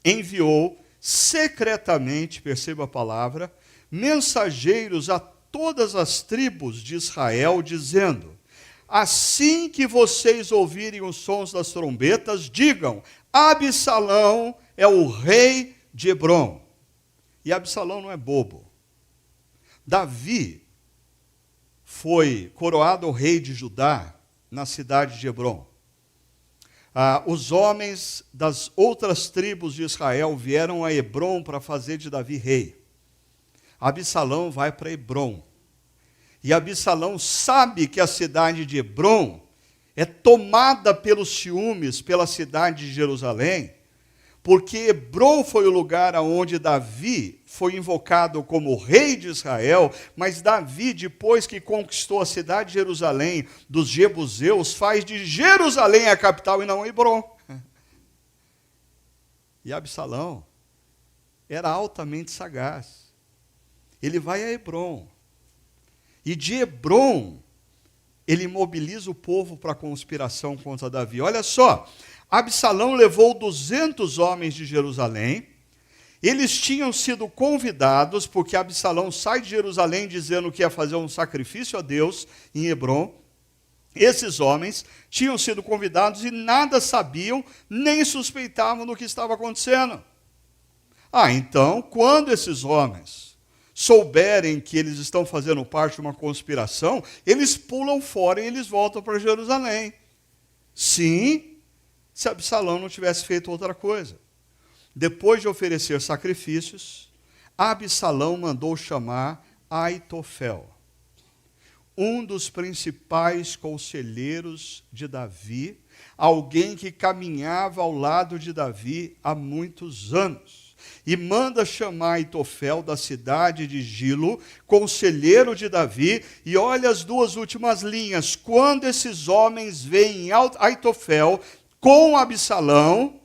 enviou secretamente, perceba a palavra, mensageiros a todas as tribos de Israel, dizendo: assim que vocês ouvirem os sons das trombetas, digam, Absalão é o rei de Hebrom. E Absalão não é bobo. Davi foi coroado rei de Judá na cidade de Hebrom. os homens das outras tribos de Israel vieram a Hebrom para fazer de Davi rei. Absalão vai para Hebrom. E Absalão sabe que a cidade de Hebrom é tomada pelos ciúmes pela cidade de Jerusalém, porque Hebrom foi o lugar onde Davi foi invocado como rei de Israel, mas Davi, depois que conquistou a cidade de Jerusalém dos jebuseus, faz de Jerusalém a capital e não Hebrom. E Absalão era altamente sagaz. Ele vai a Hebrom. E de Hebrom, ele mobiliza o povo para a conspiração contra Davi. Olha só, Absalão levou 200 homens de Jerusalém. Eles tinham sido convidados, porque Absalão sai de Jerusalém dizendo que ia fazer um sacrifício a Deus em Hebrom. Esses homens tinham sido convidados e nada sabiam, nem suspeitavam do que estava acontecendo. Então, quando esses homens souberem que eles estão fazendo parte de uma conspiração, eles pulam fora e eles voltam para Jerusalém. Sim, se Absalão não tivesse feito outra coisa. Depois de oferecer sacrifícios, Absalão mandou chamar Aitofel, um dos principais conselheiros de Davi, alguém que caminhava ao lado de Davi há muitos anos. E manda chamar Aitofel da cidade de Gilo, conselheiro de Davi, e olha as duas últimas linhas. Quando esses homens veem Aitofel com Absalão,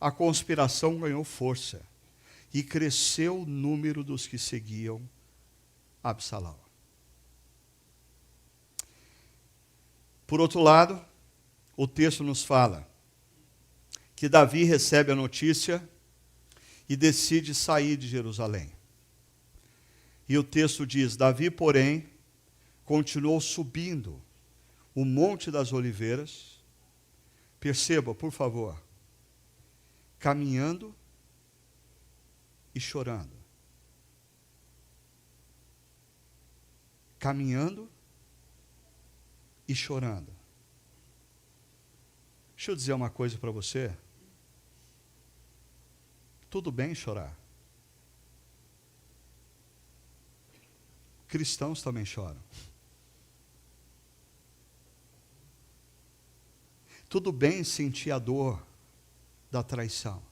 a conspiração ganhou força e cresceu o número dos que seguiam Absalão. Por outro lado, o texto nos fala que Davi recebe a notícia e decide sair de Jerusalém. E o texto diz: Davi, porém, continuou subindo o Monte das Oliveiras. Perceba, por favor, caminhando e chorando. Caminhando e chorando. Deixa eu dizer uma coisa para você. Tudo bem chorar. Cristãos também choram. Tudo bem sentir a dor da traição.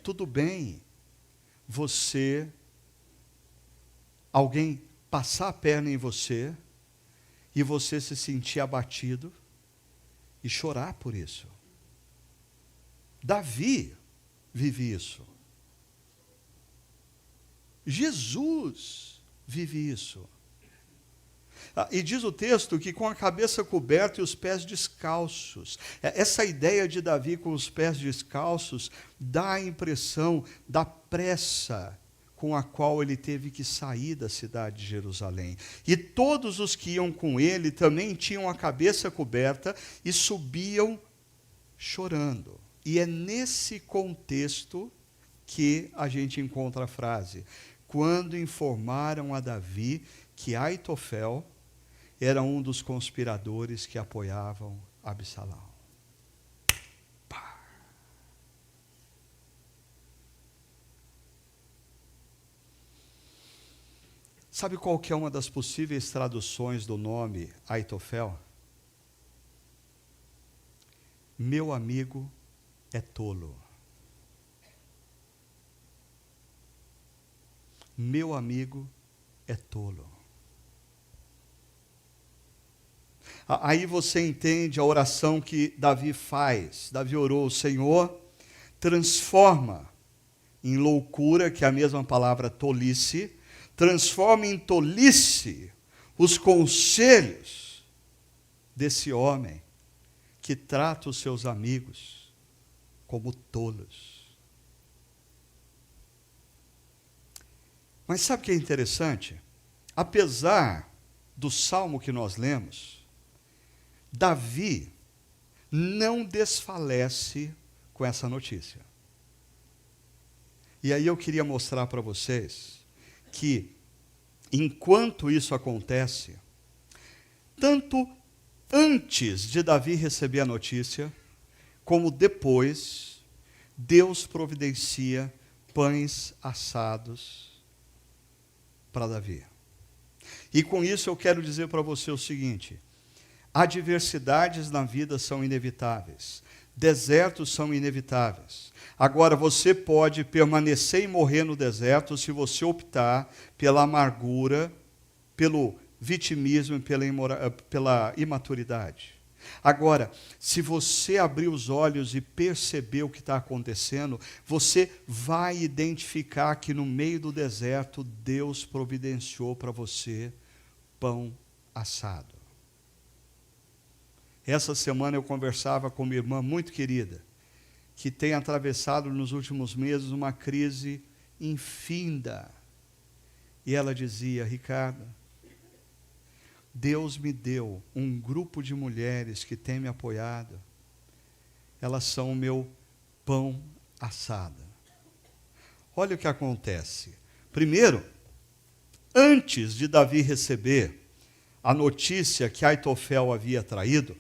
Tudo bem alguém passar a perna em você e você se sentir abatido e chorar por isso. Davi vive isso. Jesus vive isso. E diz o texto que com a cabeça coberta e os pés descalços. Essa ideia de Davi com os pés descalços dá a impressão da pressa com a qual ele teve que sair da cidade de Jerusalém. E todos os que iam com ele também tinham a cabeça coberta e subiam chorando. E é nesse contexto que a gente encontra a frase: quando informaram a Davi que Aitofel era um dos conspiradores que apoiavam Absalão. Pá. Sabe qual que é uma das possíveis traduções do nome Aitofel? Meu amigo é tolo. Meu amigo é tolo. Aí você entende a oração que Davi faz. Davi orou: Senhor, transforma em loucura, que é a mesma palavra tolice, transforma em tolice os conselhos desse homem que trata os seus amigos como tolos. Mas sabe o que é interessante? Apesar do salmo que nós lemos, Davi não desfalece com essa notícia. E aí eu queria mostrar para vocês que, enquanto isso acontece, tanto antes de Davi receber a notícia, como depois, Deus providencia pães assados para Davi. E com isso eu quero dizer para você o seguinte: adversidades na vida são inevitáveis, desertos são inevitáveis. Agora, você pode permanecer e morrer no deserto se você optar pela amargura, pelo vitimismo e pela imaturidade. Agora, se você abrir os olhos e perceber o que está acontecendo, você vai identificar que no meio do deserto, Deus providenciou para você pão assado. Essa semana eu conversava com uma irmã muito querida, que tem atravessado nos últimos meses uma crise infinda. E ela dizia: Ricardo, Deus me deu um grupo de mulheres que tem me apoiado. Elas são o meu pão assado. Olha o que acontece. Primeiro, antes de Davi receber a notícia que Aitofel havia traído,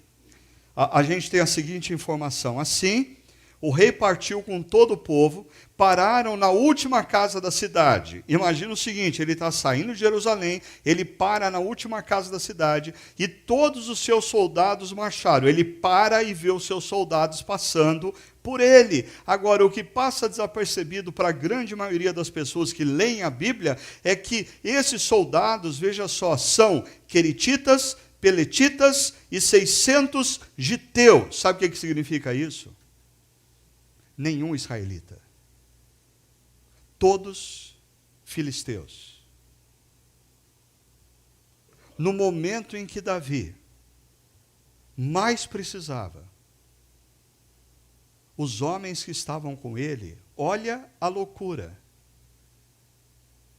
a gente tem a seguinte informação: assim, o rei partiu com todo o povo, pararam na última casa da cidade. Imagina o seguinte: ele está saindo de Jerusalém, ele para na última casa da cidade, e todos os seus soldados marcharam. Ele para e vê os seus soldados passando por ele. Agora, o que passa desapercebido para a grande maioria das pessoas que leem a Bíblia é que esses soldados, veja só, são queretitas, peletitas e 600 giteus. Sabe o que significa isso? Nenhum israelita. Todos filisteus. No momento em que Davi mais precisava, os homens que estavam com ele, olha a loucura,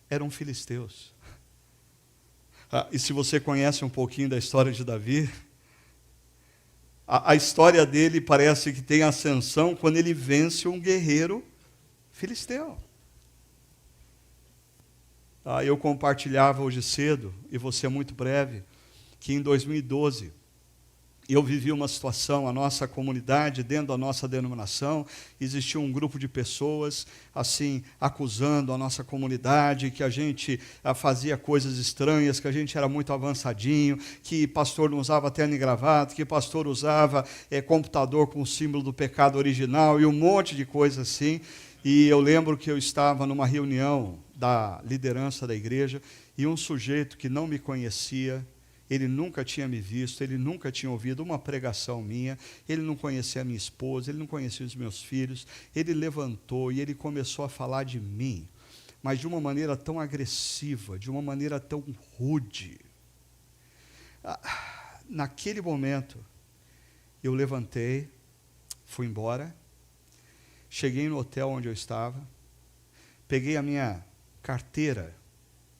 eram filisteus. E se você conhece um pouquinho da história de Davi, a história dele parece que tem ascensão quando ele vence um guerreiro filisteu. Eu compartilhava hoje cedo, e vou ser muito breve, que em 2012 eu vivi uma situação, a nossa comunidade, dentro da nossa denominação, existia um grupo de pessoas, assim, acusando a nossa comunidade, que a gente fazia coisas estranhas, que a gente era muito avançadinho, que pastor não usava terno e gravata, que pastor usava computador com o símbolo do pecado original, e um monte de coisa assim. E eu lembro que eu estava numa reunião da liderança da igreja, e um sujeito que não me conhecia, ele nunca tinha me visto, ele nunca tinha ouvido uma pregação minha, ele não conhecia a minha esposa, ele não conhecia os meus filhos, ele levantou e ele começou a falar de mim, mas de uma maneira tão agressiva, de uma maneira tão rude. Naquele momento, eu levantei, fui embora, cheguei no hotel onde eu estava, peguei a minha carteira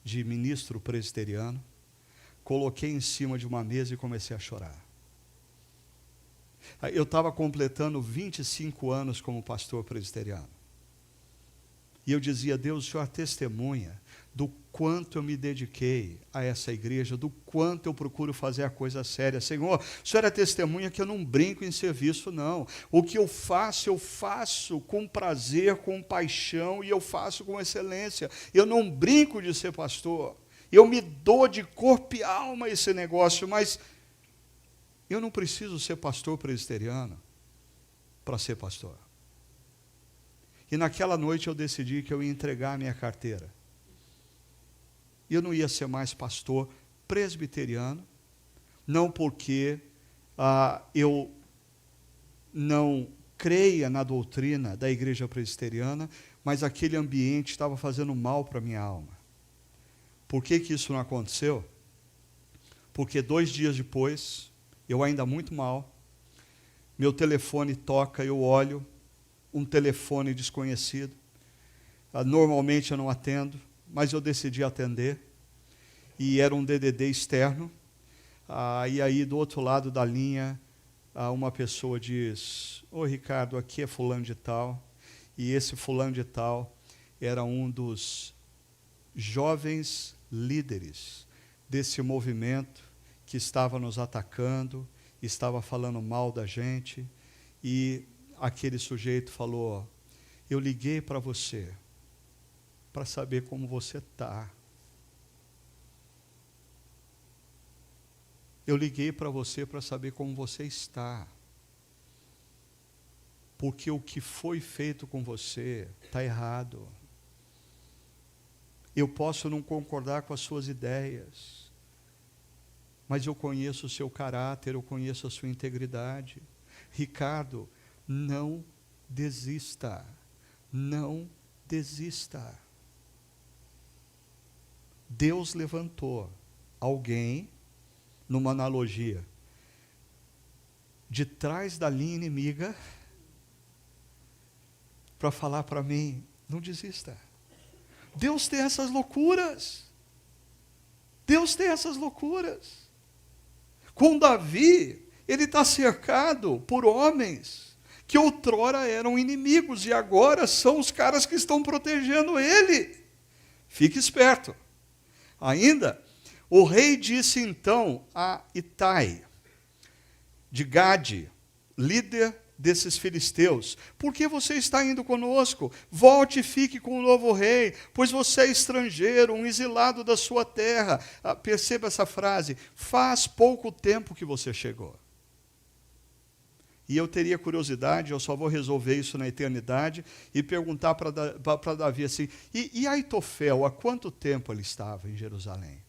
de ministro presbiteriano, coloquei em cima de uma mesa e comecei a chorar. Eu estava completando 25 anos como pastor presbiteriano. E eu dizia: Deus, o Senhor é testemunha do quanto eu me dediquei a essa igreja, do quanto eu procuro fazer a coisa séria. Senhor, o Senhor é testemunha que eu não brinco em serviço, não. O que eu faço com prazer, com paixão, e eu faço com excelência. Eu não brinco de ser pastor. Eu me dou de corpo e alma a esse negócio, mas eu não preciso ser pastor presbiteriano para ser pastor. E naquela noite eu decidi que eu ia entregar a minha carteira. E eu não ia ser mais pastor presbiteriano, não porque eu não creia na doutrina da igreja presbiteriana, mas aquele ambiente estava fazendo mal para a minha alma. Por que isso não aconteceu? Porque 2 dias depois, eu ainda muito mal, meu telefone toca, eu olho, um telefone desconhecido. Normalmente eu não atendo, mas eu decidi atender, e era um DDD externo. E aí, do outro lado da linha, uma pessoa diz: Ô Ricardo, aqui é fulano de tal, e esse fulano de tal era um dos jovens líderes desse movimento que estava nos atacando, estava falando mal da gente, e aquele sujeito falou: eu liguei para você para saber como você está. Eu liguei para você para saber como você está. Porque o que foi feito com você está errado. Eu posso não concordar com as suas ideias, mas eu conheço o seu caráter, eu conheço a sua integridade. Ricardo, não desista. Não desista. Deus levantou alguém, numa analogia, de trás da linha inimiga, para falar para mim: não desista. Deus tem essas loucuras. Deus tem essas loucuras. Com Davi, ele está cercado por homens que outrora eram inimigos e agora são os caras que estão protegendo ele. Fique esperto. Ainda, o rei disse então a Itai, de Gade, líder desses filisteus: por que você está indo conosco? Volte e fique com o novo rei, pois você é estrangeiro, um exilado da sua terra. Perceba essa frase: faz pouco tempo que você chegou. E eu teria curiosidade, eu só vou resolver isso na eternidade, e perguntar para Davi assim: e Aitofel, há quanto tempo ele estava em Jerusalém?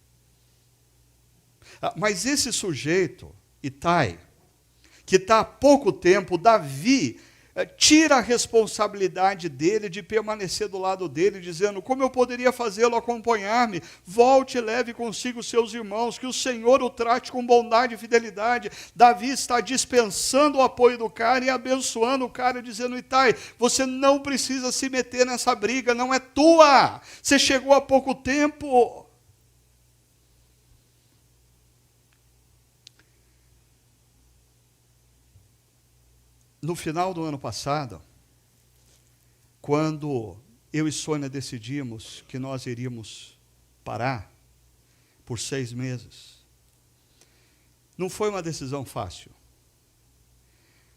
Mas esse sujeito, Itai, que está há pouco tempo, Davi tira a responsabilidade dele de permanecer do lado dele, dizendo: como eu poderia fazê-lo acompanhar-me? Volte e leve consigo seus irmãos, que o Senhor o trate com bondade e fidelidade. Davi está dispensando o apoio do cara e abençoando o cara, dizendo: Itai, você não precisa se meter nessa briga, não é tua, você chegou há pouco tempo. No final do ano passado, quando eu e Sônia decidimos que nós iríamos parar por 6 meses, não foi uma decisão fácil.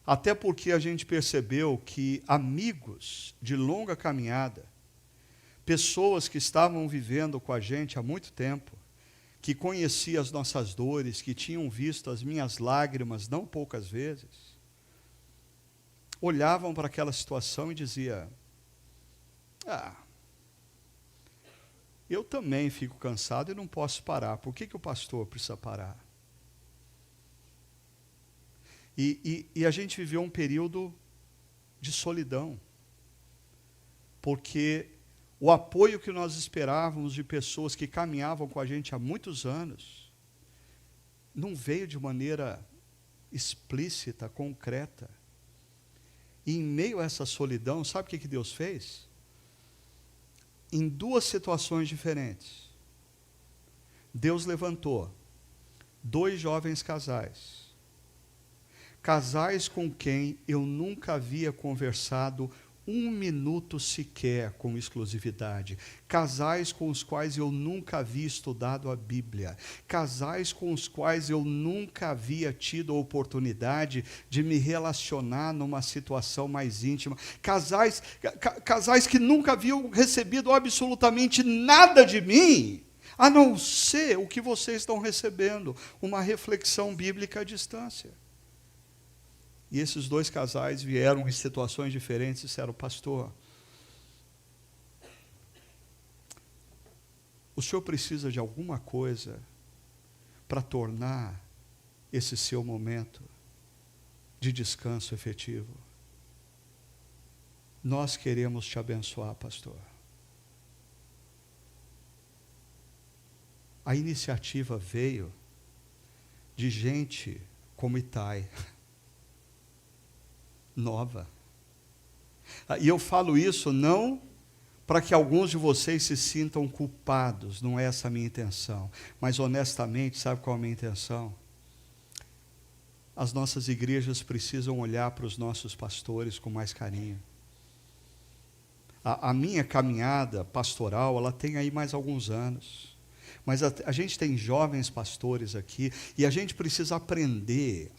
Até porque a gente percebeu que amigos de longa caminhada, pessoas que estavam vivendo com a gente há muito tempo, que conheciam as nossas dores, que tinham visto as minhas lágrimas não poucas vezes, olhavam para aquela situação e diziam: eu também fico cansado e não posso parar, por que o pastor precisa parar? E a gente viveu um período de solidão, porque o apoio que nós esperávamos de pessoas que caminhavam com a gente há muitos anos, não veio de maneira explícita, concreta. E em meio a essa solidão, sabe o que Deus fez? Em 2 situações diferentes, Deus levantou 2 jovens casais com quem eu nunca havia conversado 1 minuto sequer com exclusividade, casais com os quais eu nunca havia estudado a Bíblia, casais com os quais eu nunca havia tido a oportunidade de me relacionar numa situação mais íntima, casais que nunca haviam recebido absolutamente nada de mim, a não ser o que vocês estão recebendo, uma reflexão bíblica à distância. E esses 2 casais vieram em situações diferentes e disseram: pastor, o senhor precisa de alguma coisa para tornar esse seu momento de descanso efetivo? Nós queremos te abençoar, pastor. A iniciativa veio de gente como Itai, nova. E eu falo isso não para que alguns de vocês se sintam culpados, não é essa a minha intenção, mas honestamente, sabe qual é a minha intenção? As nossas igrejas precisam olhar para os nossos pastores com mais carinho. A minha caminhada pastoral, ela tem aí mais alguns anos, Mas a gente tem jovens pastores aqui e a gente precisa aprender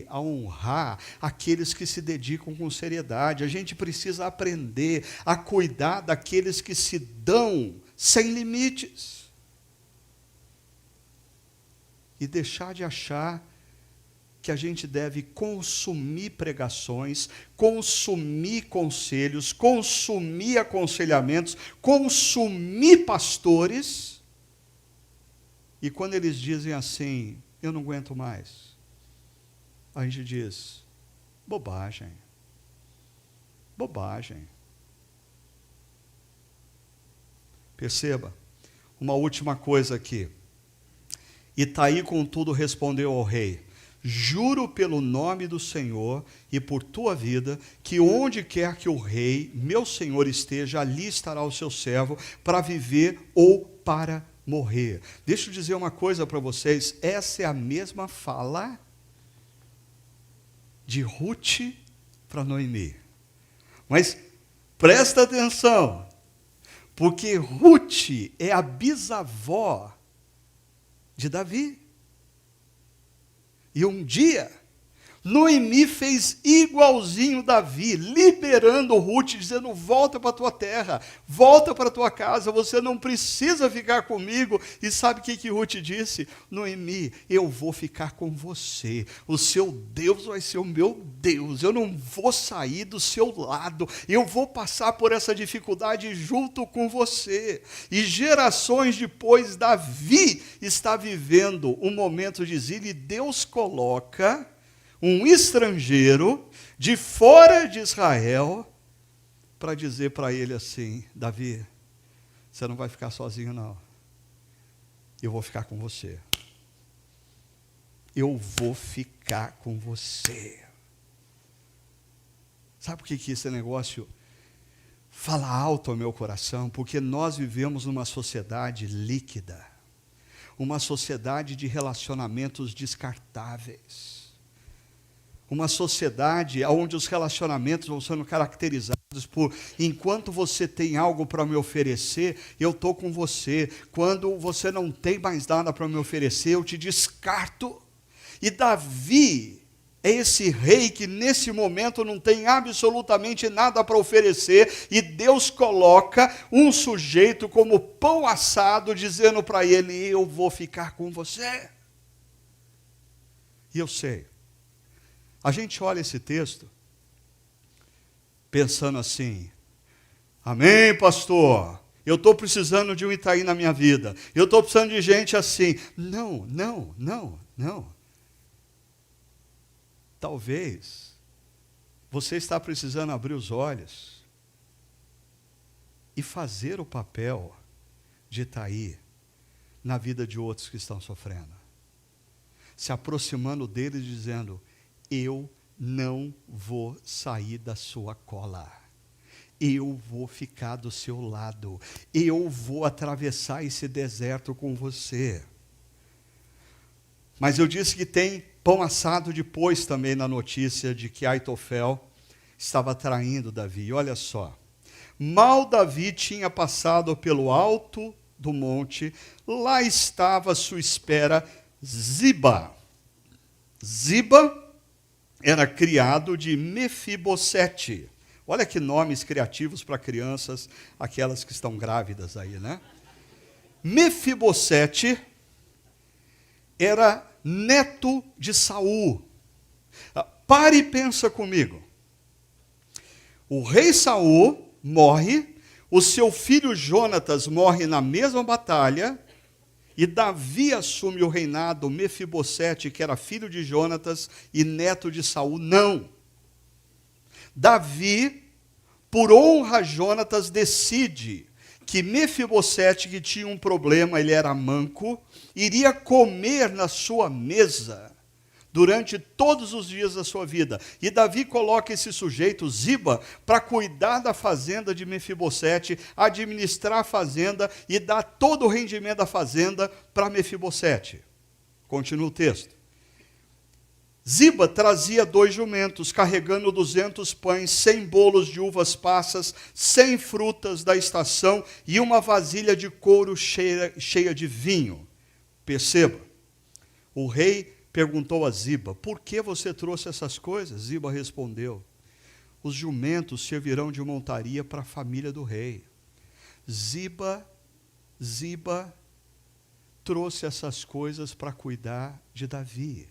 a honrar aqueles que se dedicam com seriedade. A gente precisa aprender a cuidar daqueles que se dão sem limites. E deixar de achar que a gente deve consumir pregações, consumir conselhos, consumir aconselhamentos, consumir pastores. E quando eles dizem assim, eu não aguento mais, a gente diz, bobagem, bobagem. Perceba, uma última coisa aqui. Itaí, contudo, respondeu ao rei, juro pelo nome do Senhor e por tua vida, que onde quer que o rei, meu senhor, esteja, ali estará o seu servo, para viver ou para morrer. Deixa eu dizer uma coisa para vocês, essa é a mesma fala de Ruth para Noemi. Mas presta atenção, porque Ruth é a bisavó de Davi. E um dia, Noemi fez igualzinho Davi, liberando Ruth, dizendo, volta para a tua terra, volta para a tua casa, você não precisa ficar comigo. E sabe o que Ruth disse? Noemi, eu vou ficar com você, o seu Deus vai ser o meu Deus, eu não vou sair do seu lado, eu vou passar por essa dificuldade junto com você. E gerações depois, Davi está vivendo um momento de exílio, e Deus coloca um estrangeiro de fora de Israel para dizer para ele assim, Davi, você não vai ficar sozinho não, eu vou ficar com você, eu vou ficar com você. Sabe por que esse negócio fala alto ao meu coração? Porque nós vivemos numa sociedade líquida, uma sociedade de relacionamentos descartáveis, uma sociedade onde os relacionamentos vão sendo caracterizados por, enquanto você tem algo para me oferecer, eu estou com você. Quando você não tem mais nada para me oferecer, eu te descarto. E Davi é esse rei que nesse momento não tem absolutamente nada para oferecer, e Deus coloca um sujeito como pão assado, dizendo para ele, eu vou ficar com você. E eu sei, a gente olha esse texto pensando assim, amém, pastor, eu estou precisando de um Itaí na minha vida, eu estou precisando de gente assim. Não. Talvez você está precisando abrir os olhos e fazer o papel de Itaí na vida de outros que estão sofrendo, se aproximando deles e dizendo, eu não vou sair da sua cola, eu vou ficar do seu lado, eu vou atravessar esse deserto com você. Mas eu disse que tem pão assado depois também na notícia de que Aitofel estava traindo Davi. Olha só, mal Davi tinha passado pelo alto do monte, lá estava à sua espera Ziba. Ziba era criado de Mefibosete. Olha que nomes criativos para crianças, aquelas que estão grávidas aí, né? Mefibosete era neto de Saul. Pare e pensa comigo. O rei Saul morre, o seu filho Jonatas morre na mesma batalha, e Davi assume o reinado. Mefibosete, que era filho de Jonatas e neto de Saul, não. Davi, por honra a Jonatas, decide que Mefibosete, que tinha um problema, ele era manco, iria comer na sua mesa durante todos os dias da sua vida. E Davi coloca esse sujeito, Ziba, para cuidar da fazenda de Mefibosete, administrar a fazenda e dar todo o rendimento da fazenda para Mefibosete. Continua o texto. Ziba trazia 2 jumentos, carregando 200 pães, 100 bolos de uvas passas, 100 frutas da estação e uma vasilha de couro cheia de vinho. Perceba, o rei perguntou a Ziba: por que você trouxe essas coisas? Ziba respondeu: os jumentos servirão de montaria para a família do rei. Ziba trouxe essas coisas para cuidar de Davi.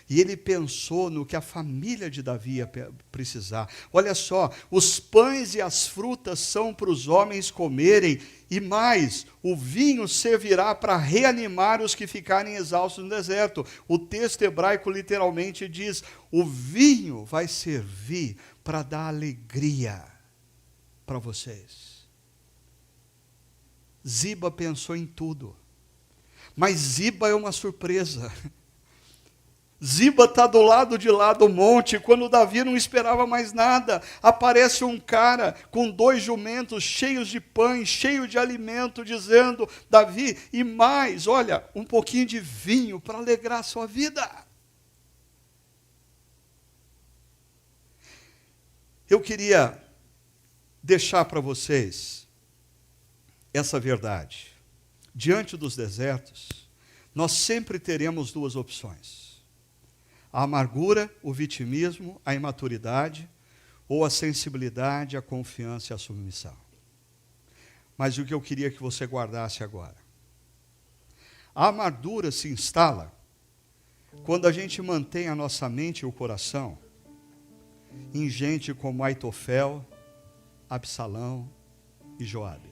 E ele pensou no que a família de Davi ia precisar. Olha só, os pães e as frutas são para os homens comerem, e mais, o vinho servirá para reanimar os que ficarem exaustos no deserto. O texto hebraico literalmente diz: o vinho vai servir para dar alegria para vocês. Ziba pensou em tudo, mas Ziba é uma surpresa. Ziba está do lado de lá do monte, quando Davi não esperava mais nada. Aparece um cara com 2 jumentos cheios de pães, cheio de alimento, dizendo: Davi, e mais, olha, um pouquinho de vinho para alegrar a sua vida. Eu queria deixar para vocês essa verdade. Diante dos desertos, nós sempre teremos 2 opções: a amargura, o vitimismo, a imaturidade, ou a sensibilidade, a confiança e a submissão. Mas o que eu queria que você guardasse agora: a amargura se instala quando a gente mantém a nossa mente e o coração em gente como Aitofel, Absalão e Joabe.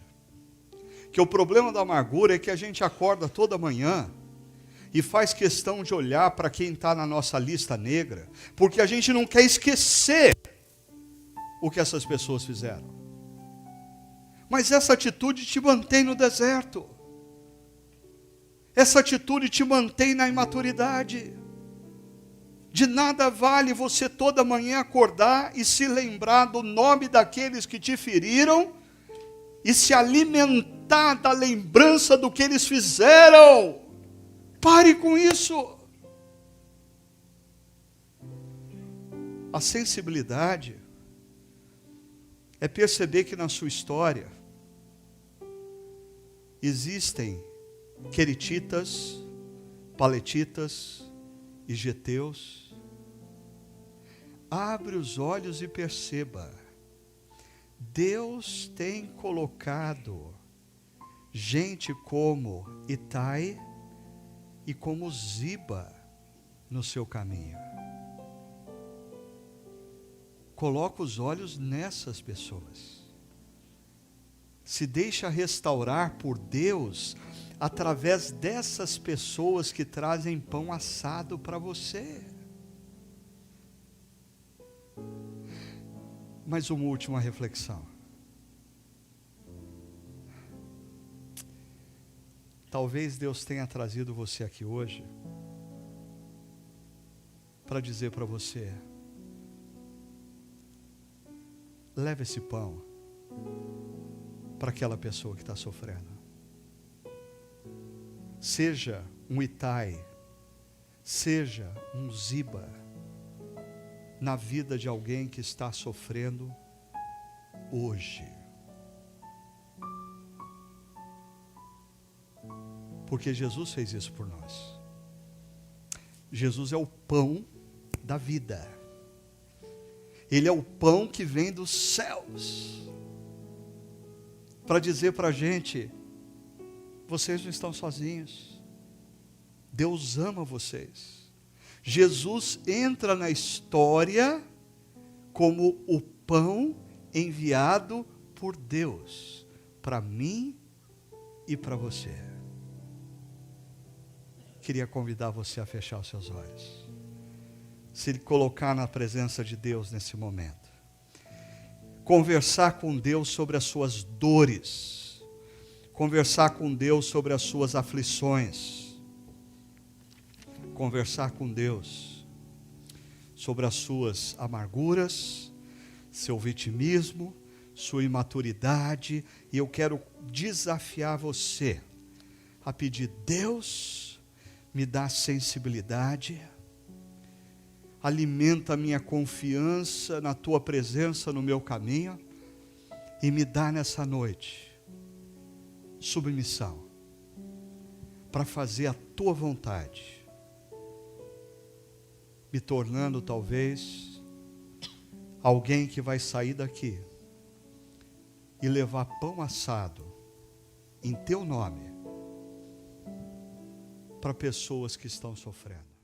Que o problema da amargura é que a gente acorda toda manhã e faz questão de olhar para quem está na nossa lista negra, porque a gente não quer esquecer o que essas pessoas fizeram. Mas essa atitude te mantém no deserto. Essa atitude te mantém na imaturidade. De nada vale você toda manhã acordar e se lembrar do nome daqueles que te feriram e se alimentar da lembrança do que eles fizeram. Pare com isso. A sensibilidade é perceber que na sua história existem queretitas, paletitas e geteus. Abre os olhos e perceba: Deus tem colocado gente como Itai e como Ziba no seu caminho. Coloca os olhos nessas pessoas. Se deixa restaurar por Deus através dessas pessoas que trazem pão assado para você. Mais uma última reflexão. Talvez Deus tenha trazido você aqui hoje para dizer para você: leve esse pão para aquela pessoa que está sofrendo. Seja um Itai, seja um Ziba na vida de alguém que está sofrendo hoje. Porque Jesus fez isso por nós. Jesus é o pão da vida. Ele é o pão que vem dos céus para dizer para a gente: vocês não estão sozinhos. Deus ama vocês. Jesus entra na história como o pão enviado por Deus para mim e para você. Queria convidar você a fechar os seus olhos, se colocar na presença de Deus nesse momento, conversar com Deus sobre as suas dores, conversar com Deus sobre as suas aflições, conversar com Deus sobre as suas amarguras, seu vitimismo, sua imaturidade. E eu quero desafiar você a pedir: Deus, me dá sensibilidade, alimenta a minha confiança na tua presença no meu caminho e me dá nessa noite submissão para fazer a tua vontade, me tornando talvez alguém que vai sair daqui e levar pão assado em teu nome para pessoas que estão sofrendo.